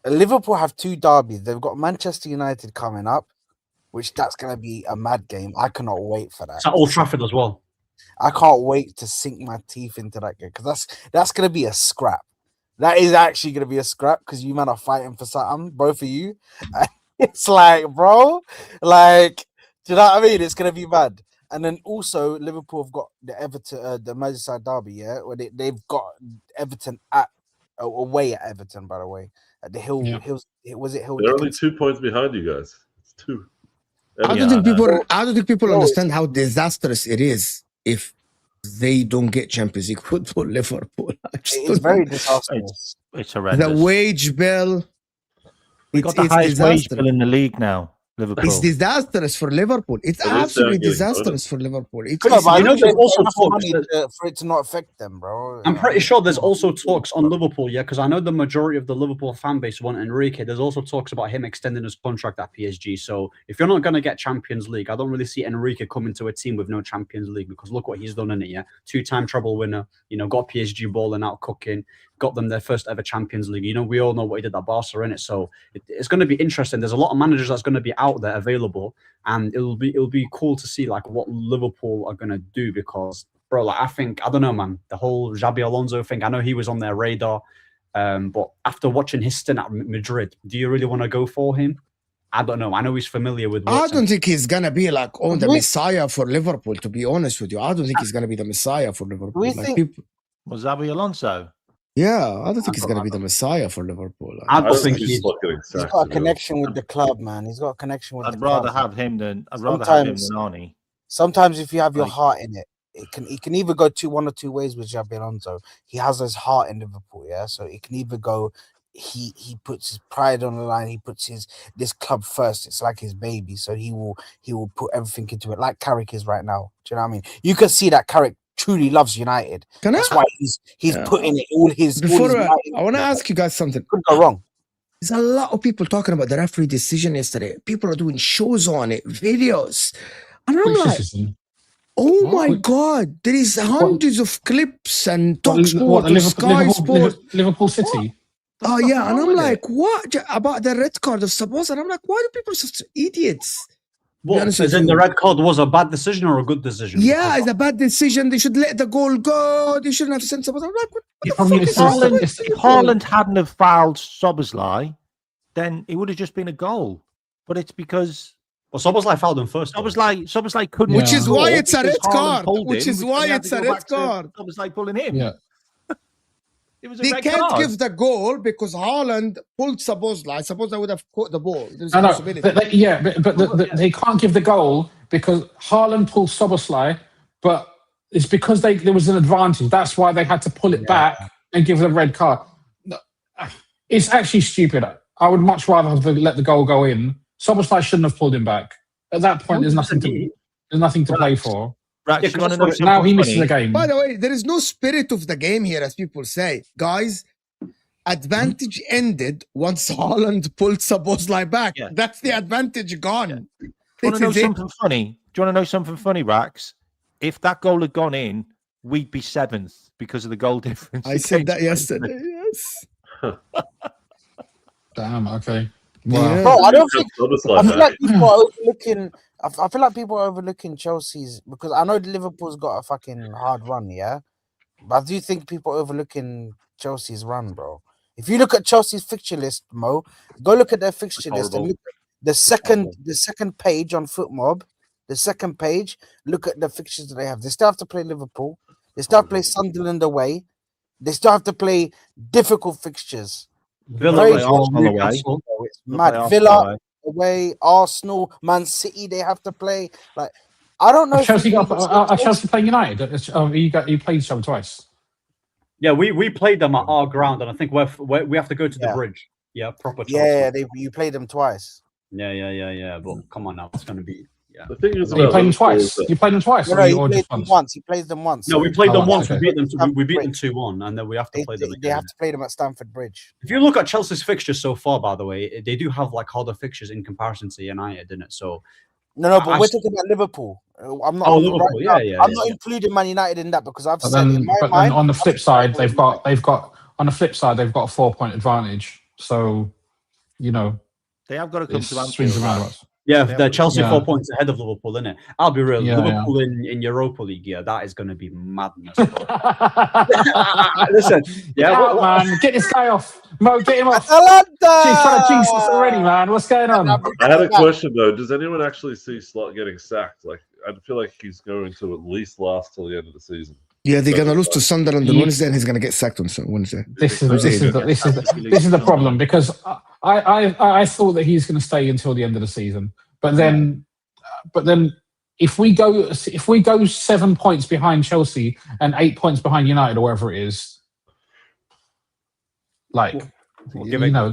Liverpool have 2 derbies. They've got Manchester United coming up, which that's going to be a mad game. I cannot wait for that. It's at Old Trafford as well. I can't wait to sink my teeth into that game because that's going to be a scrap. That is actually going to be a scrap because you men are fighting for something, both of you. It's like, bro, like, do you know what I mean? It's going to be mad. And then also Liverpool have got the Everton, the Merseyside derby, yeah, where they've got Everton away at Everton, by the way, at the Hill. Hills, was it Hill? They're only 2 points behind you guys. It's 2. I don't think people understand how disastrous it is if they don't get Champions League football. Liverpool, it's very disastrous. It's horrendous. The wage bill. We got the highest wage bill in the league now. Liverpool. It's disastrous for Liverpool. It's absolutely disastrous for Liverpool. It's there's also talks for it to not affect them, bro. I'm pretty sure there's also talks on Liverpool, yeah, because I know the majority of the Liverpool fan base want Enrique. There's also talks about him extending his contract at PSG. So if you're not going to get Champions League, I don't really see Enrique coming to a team with no Champions League because look what he's done in it, yeah. 2-time treble winner, you know, got PSG balling out, cooking, got them their first ever Champions League. You know, we all know what he did at Barca in it. So it's going to be interesting. There's a lot of managers that's going to be out there available, and it'll be cool to see like what Liverpool are going to do because, bro, like I don't know, man, the whole Xabi Alonso thing, I know he was on their radar, but after watching his stint at Madrid, do you really want to go for him? I don't know. I know he's familiar with I don't think he's going to be like the Messiah for Liverpool, to be honest with you. I don't think he's going to be the Messiah for Liverpool. Was Xabi Alonso? Yeah, I don't think he's going to be the Messiah for Liverpool. I don't think he's got a connection with the club, man. He's got a connection with the club. I'd rather have him than Arnie. Sometimes if you have your heart in it, it can either go one or two ways with Xabi Alonso. He has his heart in Liverpool, yeah. So it can either go, he puts his pride on the line, he puts this club first. It's like his baby, so he will put everything into it, like Carrick is right now. Do you know what I mean? You can see that Carrick truly loves United. That's why he's putting it all his. I want to ask you guys something. Could go wrong. There's a lot of people talking about the referee decision yesterday. People are doing shows on it, videos, and I'm like, oh my god, there is hundreds of clips and talk sport, Sky Sport, Liverpool City. Oh yeah, and I'm like, what about the red card of Szoboszlai? And I'm like, why do people such idiots? What, as in the red card was a bad decision or a good decision? Yeah, it's a bad decision. They should let the goal go. They shouldn't have sent Szoboszlai. I'm like, what the fuck is if Haaland hadn't have fouled Szoboszlai, then it would have just been a goal. But it's because Szoboszlai fouled him first. Szoboszlai couldn't. Which is why it's a red card. Which is why it's a red card. Szoboszlai pulling him. Yeah. They can't give the goal because Haaland pulled Szoboszlai. Szoboszlai would have caught the ball. There's a possibility. But they can't give the goal because Haaland pulled Szoboszlai, but it's because there was an advantage. That's why they had to pull it back and give the red card. It's actually stupid. I would much rather have let the goal go in. Szoboszlai shouldn't have pulled him back. At that point, there's nothing to play for. Right, now he misses the game. By the way, there is no spirit of the game here, as people say. Guys, advantage ended once Haaland pulled Szoboszlai back. Yeah. That's the advantage gone. Yeah. Do you want to know something funny? Do you want to know something funny, Rax? If that goal had gone in, we'd be 7th because of the goal difference. I said that yesterday. Yes. Damn. Okay. Wow. Bro, I don't think. I feel like people are overlooking. I feel like people are overlooking Chelsea's because I know Liverpool's got a fucking hard run, yeah. But I do think people are overlooking Chelsea's run, bro. If you look at Chelsea's fixture list, Mo, go look at their fixture list and look at the second page on FootMob. The second page, look at the fixtures that they have. They still have to play Liverpool. They still have to play Sunderland away. They still have to play difficult fixtures. Villa away, Arsenal away. It's mad. Villa away, Arsenal, Man City. They have to play. Like, I don't know. Chelsea playing United. You played each other twice. Yeah, we played them at our ground, and I think we have to go to the bridge. Yeah, proper. Yeah, you played them twice. Yeah. But come on now, it's gonna be Yeah. The thing is, You played them twice. You played them twice. No, he played them once. He plays them once. No, we played them once. okay. We beat them 2-1, and then we have to play them again. They have to play them at Stamford Bridge. If you look at Chelsea's fixtures so far, by the way, they do have like harder fixtures in comparison to United, didn't it? So no, but we're talking about Liverpool. I'm not. Liverpool, I'm not including Man United in that because I've But said then, in my but mind. then on the flip side, they've got on the flip side they've got a 4-point advantage. So, you know, They have got to come it's to swings Anfield. and roundabouts. yeah, Yeah, the Chelsea yeah. 4 points ahead of Liverpool, isn't it? I'll be real. Yeah, Liverpool in Europa League, yeah, that is going to be madness. Listen, Get yeah, out, man. Get this guy off. Mo, get him off. Atalanta! She's trying to jinx us already, man. What's going on? I had a question though. Does anyone actually see Slot getting sacked? Like, I feel like he's going to at least last till the end of the season. Yeah, they're gonna lose to Sunderland on Wednesday, and he's gonna get sacked on Wednesday. This is the problem because I thought that he's going to stay until the end of the season, but then if we go 7 points behind Chelsea and 8 points behind United or whatever it is, like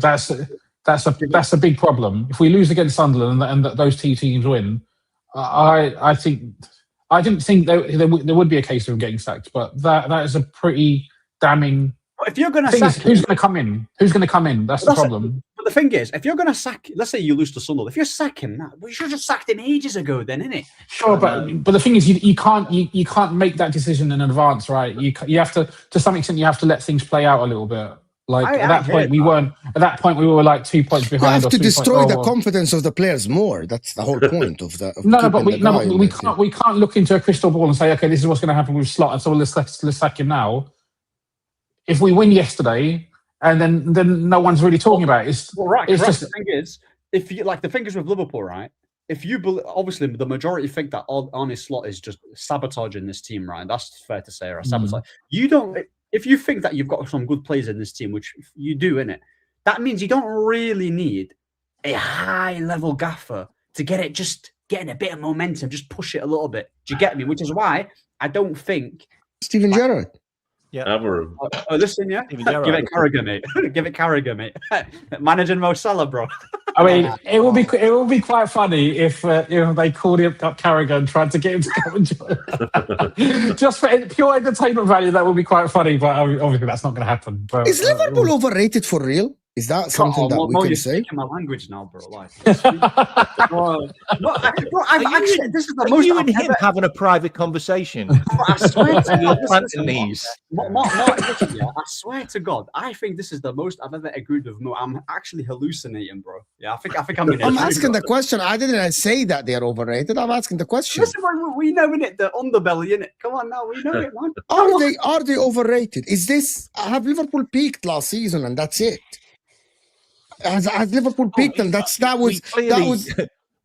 that's a big problem. If we lose against Sunderland and those two teams win, I didn't think there would be a case of him getting sacked, but that is a pretty damning. if you're going to Thing sack is, who's going to come in? Who's going to come in? That's the problem. But the thing is, if you're going to sack, let's say you lose to Sunderland, if you sack him, we should have sacked him ages ago, then, innit? Sure, but the thing is, you can't make that decision in advance, right? You have to some extent, you have to let things play out a little bit. Like at that point, we were like 2 points behind. You have to destroy the confidence confidence of the players more. That's the whole point of the. Of but we can't look into a crystal ball and say, okay, this is what's going to happen with Slot, and so let's sack him now. If we win yesterday, and then no one's really talking about it. It's just the thing is, if you like the thing is with Liverpool, right? If you obviously the majority think that Arne Slot is just sabotaging this team, right? That's fair to say, or sabotage. You don't. If you think that you've got some good players in this team, which you do, innit, that means you don't really need a high-level gaffer to getting a bit of momentum, just push it a little bit. Do you get me? Which is why I don't think Steven Gerrard. Yeah. Amorim. Listen, yeah. Give it Carragher, mate. Give it Carragher, mate. Managing Mo Salah, bro. I mean, it will be quite funny if they called him up Carragher and tried to get him to come and join. Just for pure entertainment value, that would be quite funny. But obviously, that's not going to happen. But, Is Liverpool overrated for real? Is that something that we can say? My language now, bro. Like, this is the most. You and him having a private conversation. I swear to your knees. I swear to God, I think this is the most I've ever agreed with Mo. I'm actually hallucinating, bro. Yeah, I think I'm in. I'm asking the question. I didn't say that they're overrated. I'm asking the question. Listen, we know in it the underbelly in it. Come on now, we know it, man. Are they overrated? Have Liverpool peaked last season and that's it? Has Liverpool peaked and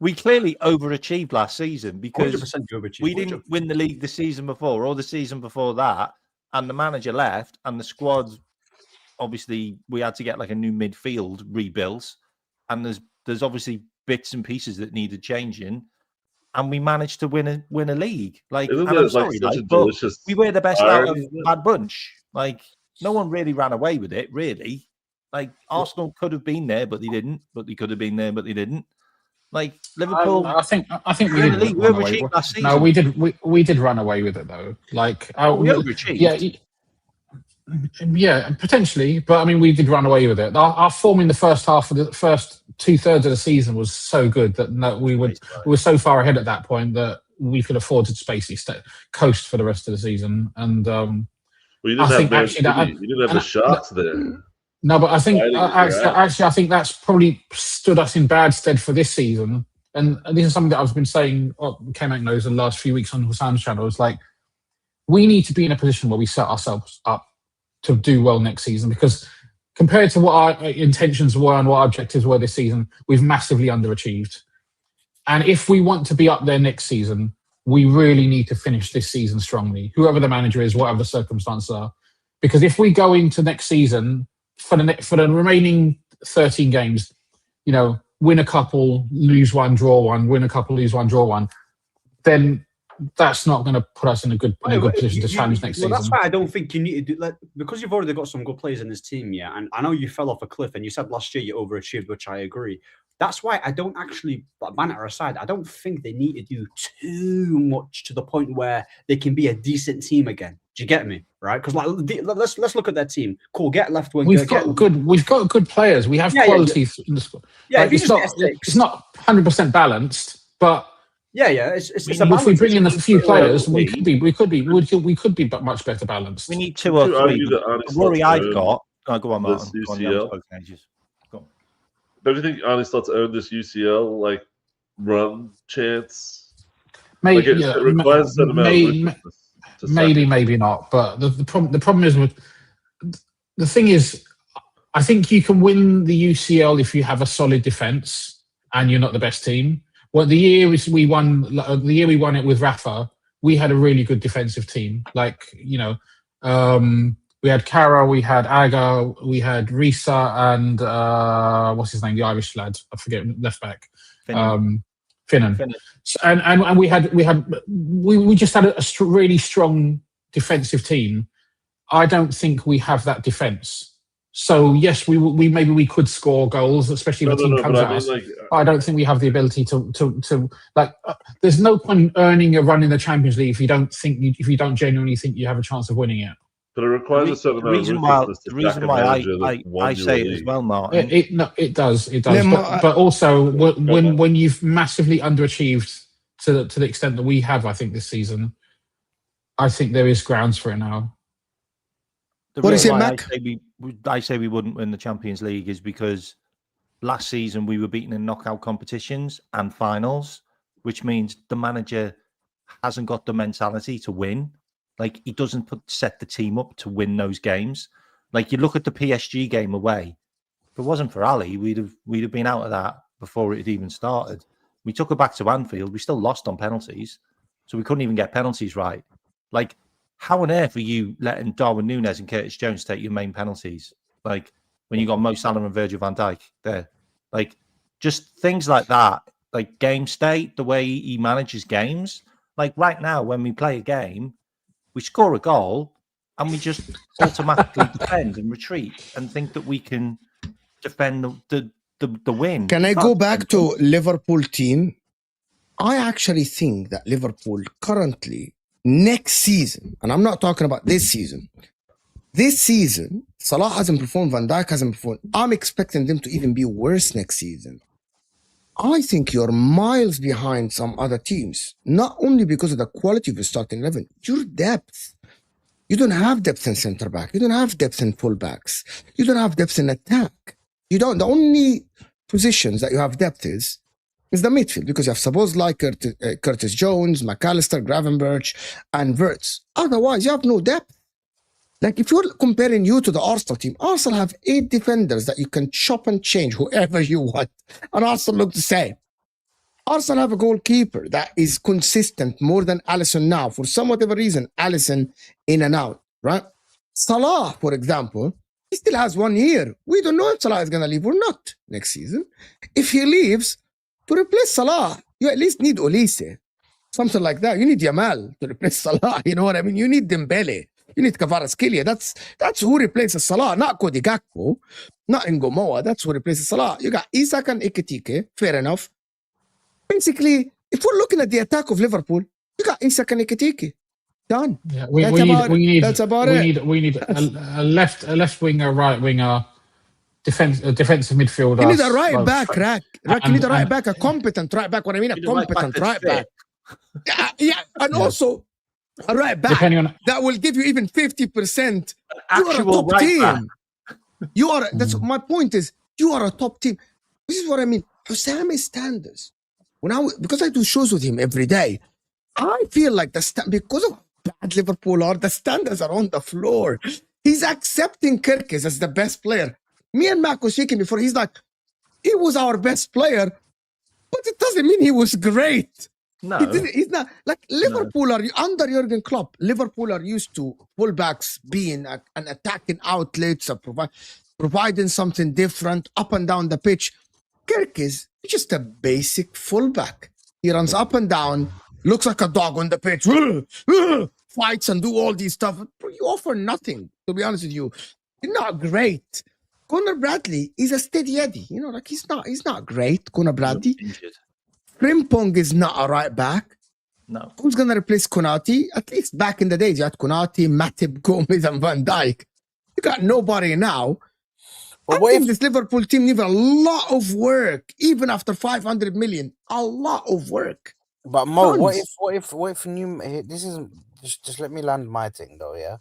we clearly overachieved last season because 100% we didn't win the league the season before or the season before that, and the manager left, and the squad, obviously we had to get like a new midfield rebuilt, and there's obviously bits and pieces that needed changing, and we managed to win a league. Like, and I'm sorry, but we were the best out of that bunch. Like, no one really ran away with it, really. Like, Arsenal could have been there, but they didn't. But they could have been there, but they didn't. Like, Liverpool. I think we did. No, we did. We did run away with it though. Like, we overachieved. Yeah, potentially. But I mean, we did run away with it. Our form in the first half of the first 2/3 of the season was so good that we were so far ahead at that point that we could afford to basically coast for the rest of the season. And you didn't have the shots there. No, but I think actually, I think that's probably stood us in bad stead for this season. And this is something that I've been saying, came out knows the last few weeks on Hassan's channel. It's like, we need to be in a position where we set ourselves up to do well next season, because compared to what our intentions were and what our objectives were this season, we've massively underachieved. And if we want to be up there next season, we really need to finish this season strongly, whoever the manager is, whatever the circumstances are. Because if we go into next season, for the remaining 13 games, win a couple, lose one, draw one, win a couple, lose one, draw one, then that's not going to put us in a good position to challenge next season. That's why I don't think you need to do, because you've already got some good players in this team, yeah. And I know you fell off a cliff, and you said last year you overachieved, which I agree. That's why I don't actually, banter aside, I don't think they need to do too much to the point where they can be a decent team again. Do you get me? Right? Because let's look at their team. Cool, get left wing. We've got good players. We have quality in the squad. Yeah, it's not 100% balanced, but it's if we bring in a few players, we could be much better balanced. We need 2 or 3. The worry I've got. Oh, go on, Martin. UCL. Don't you think Arne Slot's earned this UCL like run chance? Maybe, it requires a certain amount of maybe not. But the problem is with the thing is, I think you can win the UCL if you have a solid defense and you're not the best team. Well, the year we won it with Rafa, we had a really good defensive team. Like, we had Cara, we had Aga, we had Risa, and what's his name, the Irish lad? I forget, left back. Finnan. And we just had a really strong defensive team. I don't think we have that defense. So yes, we could score goals, especially if the team comes at us. I don't think we have the ability to there's no point in earning a run in the Champions League if you don't genuinely think you have a chance of winning it. But it requires a certain amount of ruthlessness. The reason why I say it as well, Martin. It does. But also when you've massively underachieved to the extent that we have, I think this season, I think there is grounds for it now. What is it, Mac? I say we wouldn't win the Champions League is because last season we were beaten in knockout competitions and finals, which means the manager hasn't got the mentality to win. Like, he doesn't set the team up to win those games. Like, you look at the PSG game away. If it wasn't for Ali, we'd have been out of that before it had even started. We took it back to Anfield. We still lost on penalties, so we couldn't even get penalties right. Like, how on earth are you letting Darwin Núñez and Curtis Jones take your main penalties? Like, when you got Mo Salah and Virgil van Dijk there. Like, just things like that. Like, game state, the way he manages games. Like, right now, when we play a game, we score a goal and we just automatically defend and retreat and think that we can defend the win. Can I go back to Liverpool team? I actually think that Liverpool currently, next season, and I'm not talking about this season, Salah hasn't performed, Van Dijk hasn't performed. I'm expecting them to even be worse next season. I think you're miles behind some other teams, not only because of the quality of the starting 11, your depth. You don't have depth in centre back. You don't have depth in fullbacks. You don't have depth in attack. You don't. The only positions that you have depth is the midfield, because you have Szoboszlai, Curtis Jones, McAllister, Gravenberch, and Wirtz. Otherwise, you have no depth. Like, if you're comparing you to the Arsenal team, Arsenal have 8 defenders that you can chop and change whoever you want. And Arsenal look the same. Arsenal have a goalkeeper that is consistent more than Alisson now. For some whatever reason, Alisson in and out, right? Salah, for example, he still has 1 year. We don't know if Salah is going to leave or not next season. If he leaves, to replace Salah, you at least need Olise. Something like that. You need Yamal to replace Salah. You know what I mean? You need Dembele. You need Kvaratskhelia. That's who replaces Salah, not Cody Gakpo, not Ngomoa. That's who replaces Salah. You got Isak and Ekitike. Fair enough. Basically, if we're looking at the attack of Liverpool, you got Isak and Ekitike. Done. Yeah, we need a left winger, right winger, defensive midfielder. You need a right back, Rack. You need a right back, a competent right back. What I mean, a competent right back. Yeah, and also a right back that will give you even 50%. You are a top team. You are. That's my point. Is you are a top team. This is what I mean. Hosami's standards. Because I do shows with him every day, I feel like because of how bad Liverpool are, the standards are on the floor. He's accepting Kirkes as the best player. Me and Mac was speaking before. He's like, he was our best player, but it doesn't mean he was great. No, he's not. Like, Liverpool are under Jurgen Klopp. Liverpool are used to fullbacks being an attacking outlets, providing something different up and down the pitch. Kirk is just a basic fullback. He runs up and down, looks like a dog on the pitch, fights and do all these stuff. You offer nothing, to be honest with you. You're not great. Conor Bradley is a steady Eddie. You know, like he's not great. Conor Bradley. Injured. Frimpong is not a right back. No. Who's gonna replace Konate? At least back in the days, you had Konate, Matip, Gomez, and Van Dijk. You got nobody now. But I what think if this Liverpool team needs a lot of work, even after 500 million. A lot of work. But Mo, Tons. what if new? This is just let me land my thing though. Yeah,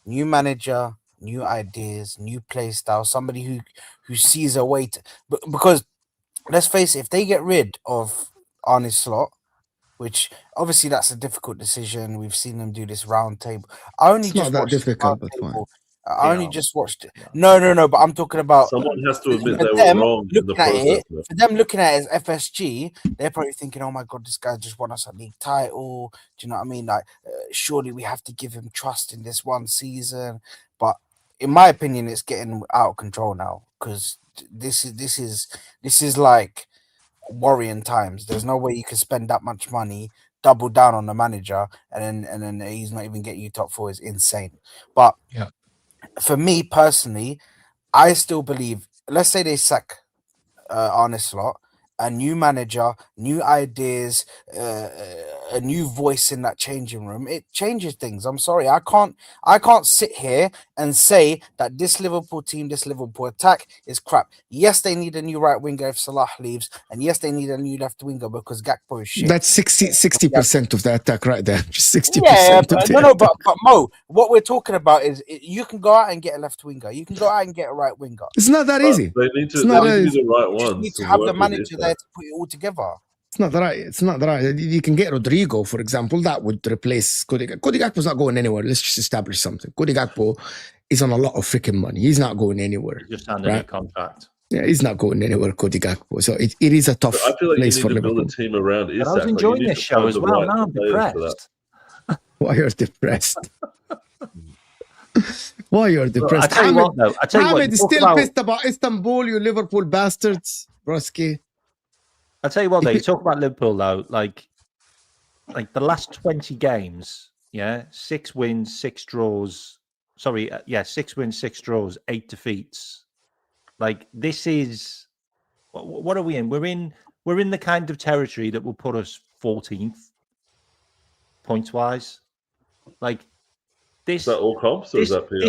new manager, new ideas, new play style. Somebody who sees a way to. Because let's face it, if they get rid of Arne Slot, which obviously that's a difficult decision. We've seen them do this round table. I only It's just not that watched the difficult, round but fine. table. I only Yeah. just watched it. Yeah. No. But I'm talking about Someone has to admit for they them were wrong in the looking at process. it. For them looking at it as FSG, they're probably thinking, "Oh my god, this guy just won us a league title." Do you know what I mean? Like, surely we have to give him trust in this one season. But in my opinion, it's getting out of control now because this is like worrying times. There's no way you can spend that much money, double down on the manager, and then he's not even getting you top four. Is insane. But Yeah. for me personally, I still believe. Let's say they sack Arne Slot, a new manager, new ideas, a new voice in that changing room. It changes things. I'm sorry, I can't sit here and say that this Liverpool team, this Liverpool attack is crap. Yes, they need a new right winger if Salah leaves, and yes, they need a new left winger because Gakpo is shit. That's 60% of the attack right there. Just 60%. Yeah, of the no, attack. but Mo, what we're talking about is you can go out and get a left winger, you can go out and get a right winger. It's not that easy. They need It's to, not they need a- to be the right You just ones. need to have the work with manager it. there to put it all together. It's not right. It's not right. You can get Rodrigo, for example. That would replace Cody Gakpo. Cody Gakpo's not going anywhere. Let's just establish something. Cody Gakpo is on a lot of freaking money. He's not going anywhere. Just signed a new Right. contract. Yeah, he's not going anywhere, Cody Gakpo. So it is a tough I feel like you place need for to build Liverpool. a team around Isak. But I was enjoying this show as well. Now I'm depressed. Why you're depressed? Why you're Look, I depressed? tell you what, though. I tell you what. Ahmed You is talk still about, pissed about Istanbul, you Liverpool bastards. Broski. I tell you what, though. You talk about Liverpool, though. Like the last 20 games, yeah, 6 wins, 6 draws. Sorry, 6 wins, 6 draws, 8 defeats. Like this is what are we in? We're in the kind of territory that will put us 14th points wise. Like this. Is that all comps or is that PL?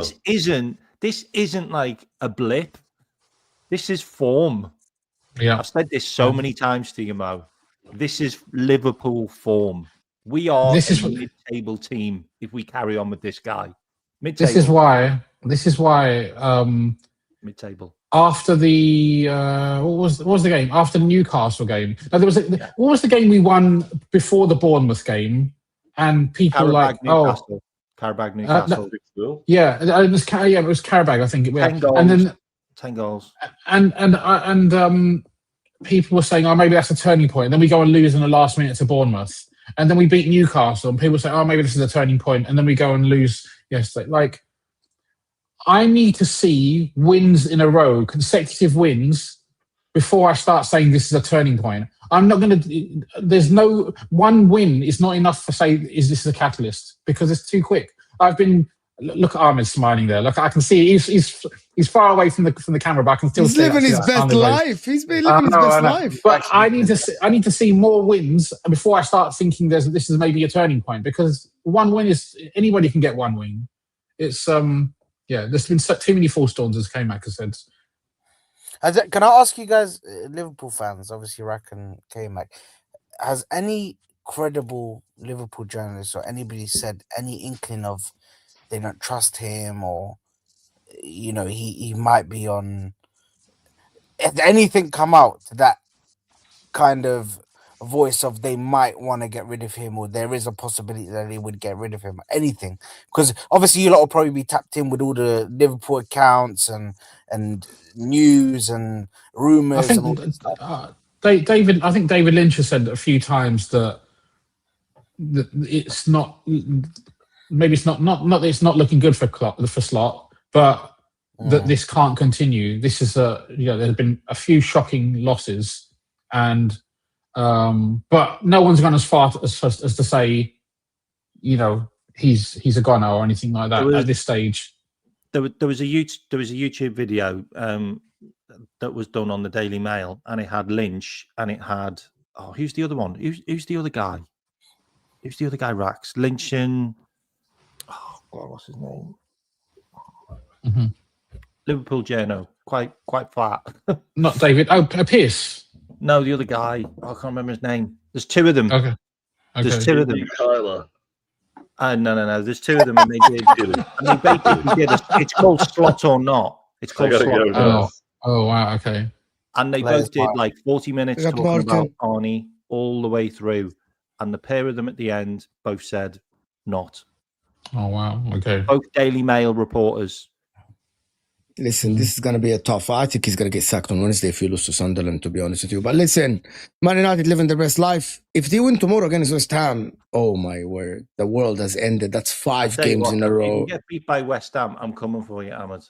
This isn't like a blip. This is form. Yeah. I've said this so many times to you, Mo. This is Liverpool form. We are a mid-table team if we carry on with this guy. Mid-table. This is why mid-table. after the what was the game? After the Newcastle game. No, there was what was the game we won before the Bournemouth game? And people were like, Newcastle. Carabao Newcastle. Yeah, it was Carabao, I think it was. 10 goals. And then 10 goals. And people were saying, oh, maybe that's a turning point. And then we go and lose in the last minute to Bournemouth. And then we beat Newcastle, and people say, oh, maybe this is a turning point. And then we go and lose yesterday. Like, I need to see wins in a row, consecutive wins, before I start saying this is a turning point. I'm not going to. There's no one win is not enough to say is this a catalyst because it's too quick. I've been. Look at Ahmed smiling there. Look, I can see he's far away from the camera, but I can still see living his best life. He's been living his best life. But I need to see more wins before I start thinking this is maybe a turning point, because one win is anybody can get one win. It's there's been too many false dawns, as K-Mac has said. Can I ask you guys, Liverpool fans, obviously Rack and K-Mac, has any credible Liverpool journalist or anybody said any inkling of they don't trust him, or he might be on? Has anything come out that kind of voice of they might want to get rid of him, or there is a possibility that they would get rid of him? Anything? Because obviously you lot will probably be tapped in with all the Liverpool accounts and news and rumors. I think David Lynch has said a few times that it's not. Maybe it's not that it's not looking good for Slot, but that this can't continue. This is there's been a few shocking losses, and but no one's gone as far as to say, he's a goner or anything like that at this stage. there was a YouTube video that was done on the Daily Mail, and it had Lynch, and it had who's the other one? Who's the other guy? Who's the other guy? Rax, Lynch, and God, what's his name? Mm-hmm. Liverpool journo, quite fat. Not David. Oh, Pierce. No, the other guy. I can't remember his name. There's two of them. Okay. There's two of them. Tyler. No. There's two of them, and they basically did. It's called Slot or Not. It's called Slot. Oh, wow. Okay. And they both did like 40 minutes talking about Arnie all the way through, and the pair of them at the end both said not. Oh, wow. Okay. Both Daily Mail reporters. Listen, this is going to be a tough fight. I think he's going to get sacked on Wednesday if he loses to Sunderland, to be honest with you. But listen, Man United living their best life. If they win tomorrow against West Ham, oh my word, the world has ended. That's 5 games in a row. If you get beat by West Ham, I'm coming for you, Ahmed.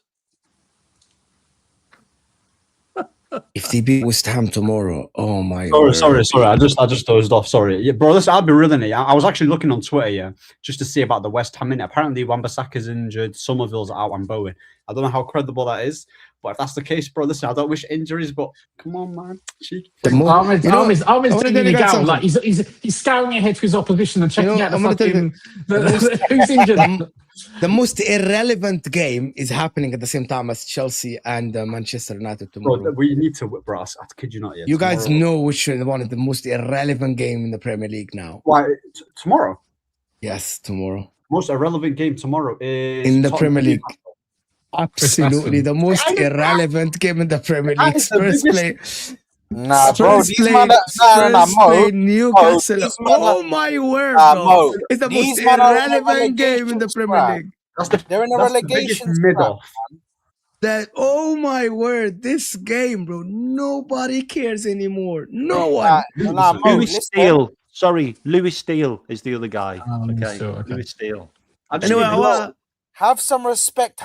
If they beat West Ham tomorrow, oh my Sorry. I just dozed off. Sorry. Yeah, bro, listen, I'll be real in it. I was actually looking on Twitter, yeah, just to see about the West Ham minute. Apparently, Wan-Bissaka's injured, Somerville's out, and Bowen. I don't know how credible that is, but if that's the case, bro, listen, I don't wish injuries, but come on, man. Ahmed's digging it out. Like he's scouring ahead to his opposition and checking out who's injured. The most irrelevant game is happening at the same time as Chelsea and Manchester United tomorrow. Bro, we need to whip brass. I kid you not yet. You guys know which one is the most irrelevant game in the Premier League now. Why? Tomorrow? Yes, tomorrow. Most irrelevant game tomorrow is in the Premier League. Absolutely, the most irrelevant game in the Premier League. Spurs play. Nah, bro, Newcastle. Oh my word, bro! It's the most irrelevant game in the Premier League. They're in a relegation middle. That my word, this game, bro. Nobody cares anymore. No one. Lewis Steele. Sorry, Lewis Steele is the other guy. Lewis Steele. Anyway, have some respect,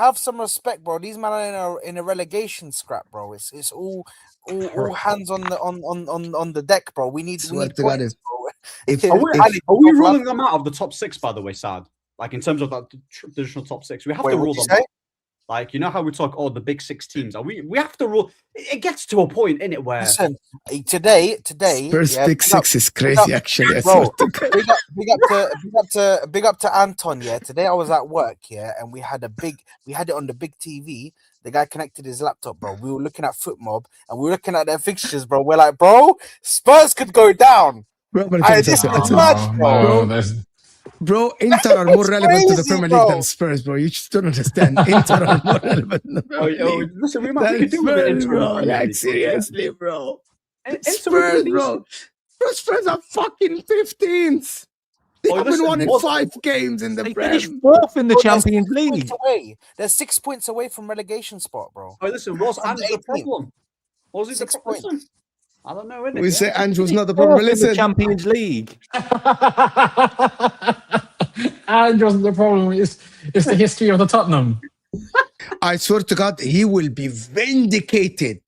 bro. These men are in a relegation scrap, bro. It's all hands on the deck, bro. We need points, bro. Are we ruling them out of the top 6, by the way, Sad? Like in terms of that traditional top 6, we have to rule them out. Like, you know how we talk, the big 6 teams. We have to rule. It gets to a point, innit, where listen, today, Spurs big 6 is crazy, actually. Bro, big up to Anton. Yeah, today I was at work, and we had it on the big TV. The guy connected his laptop, bro. We were looking at FootMob and we were looking at their fixtures, bro. We're like, bro, Spurs could go down. Bro, Inter are more relevant to the Premier League than Spurs, bro. You just don't understand. Inter are more relevant to the Premier League. Listen, we could do with it, bro. Like, seriously, bro. Spurs, bro. Spurs are fucking 15th. They haven't won in 5 games in the Premier League. 4th in the Champions League. They're 6 points away from relegation spot, bro. Oh, listen, what's the problem? What was it? 6 points. I don't know. We say Andrew's not the problem. Listen, the Champions League. Andrew's the problem. It's the history of the Tottenham. I swear to God, he will be vindicated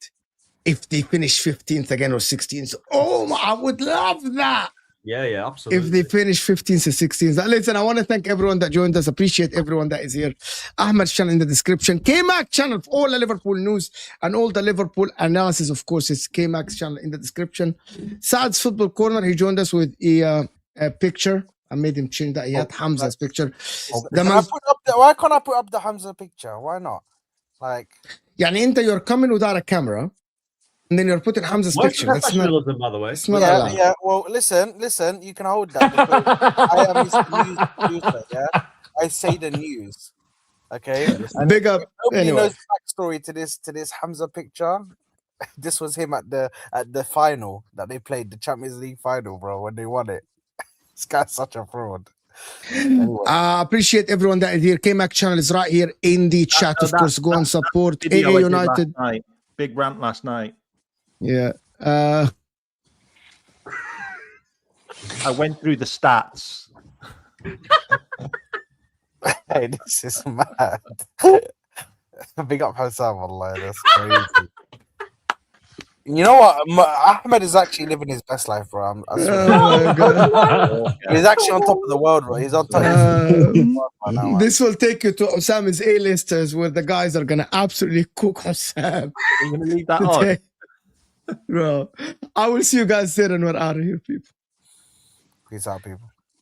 if they finish 15th again or 16th. Oh, I would love that. Yeah, absolutely. If they finish 15th or 16th. Listen, I want to thank everyone that joined us. Appreciate everyone that is here. Ahmed's channel in the description. K-Mac channel for all the Liverpool news and all the Liverpool analysis, of course, is K-Mac's channel in the description. Saad's Football Corner, he joined us with a picture. I made him change that. He had Hamza's picture. Why can't I put up the Hamza picture? Why not? Like, you're coming without a camera. And then you're putting Hamza's picture. That's not, by the way. It's not allowed. Yeah. Well, listen. You can hold that. I am his news producer. Yeah, I say the news. Okay. Big up. Nobody Anyway. knows the backstory to this Hamza picture. This was him at the final that they played, the Champions League final, bro, when they won it. This guy's such a fraud. Anyway. Appreciate everyone that is here. K-Mac channel is right here in the chat. Of course, go and support AA United. Big rant last night. Yeah. I went through the stats. Hey, this is mad. Big up Hassan, wallahi, that's crazy. You know what? Ahmed is actually living his best life, bro. I swear. Oh my God. He's actually on top of the world, bro. He's on top. This will take you to Osam's A-listers, where the guys are gonna absolutely cook Osam. You're gonna leave that on. Bro, I will see you guys there, and we're out of here, people. Peace out, people.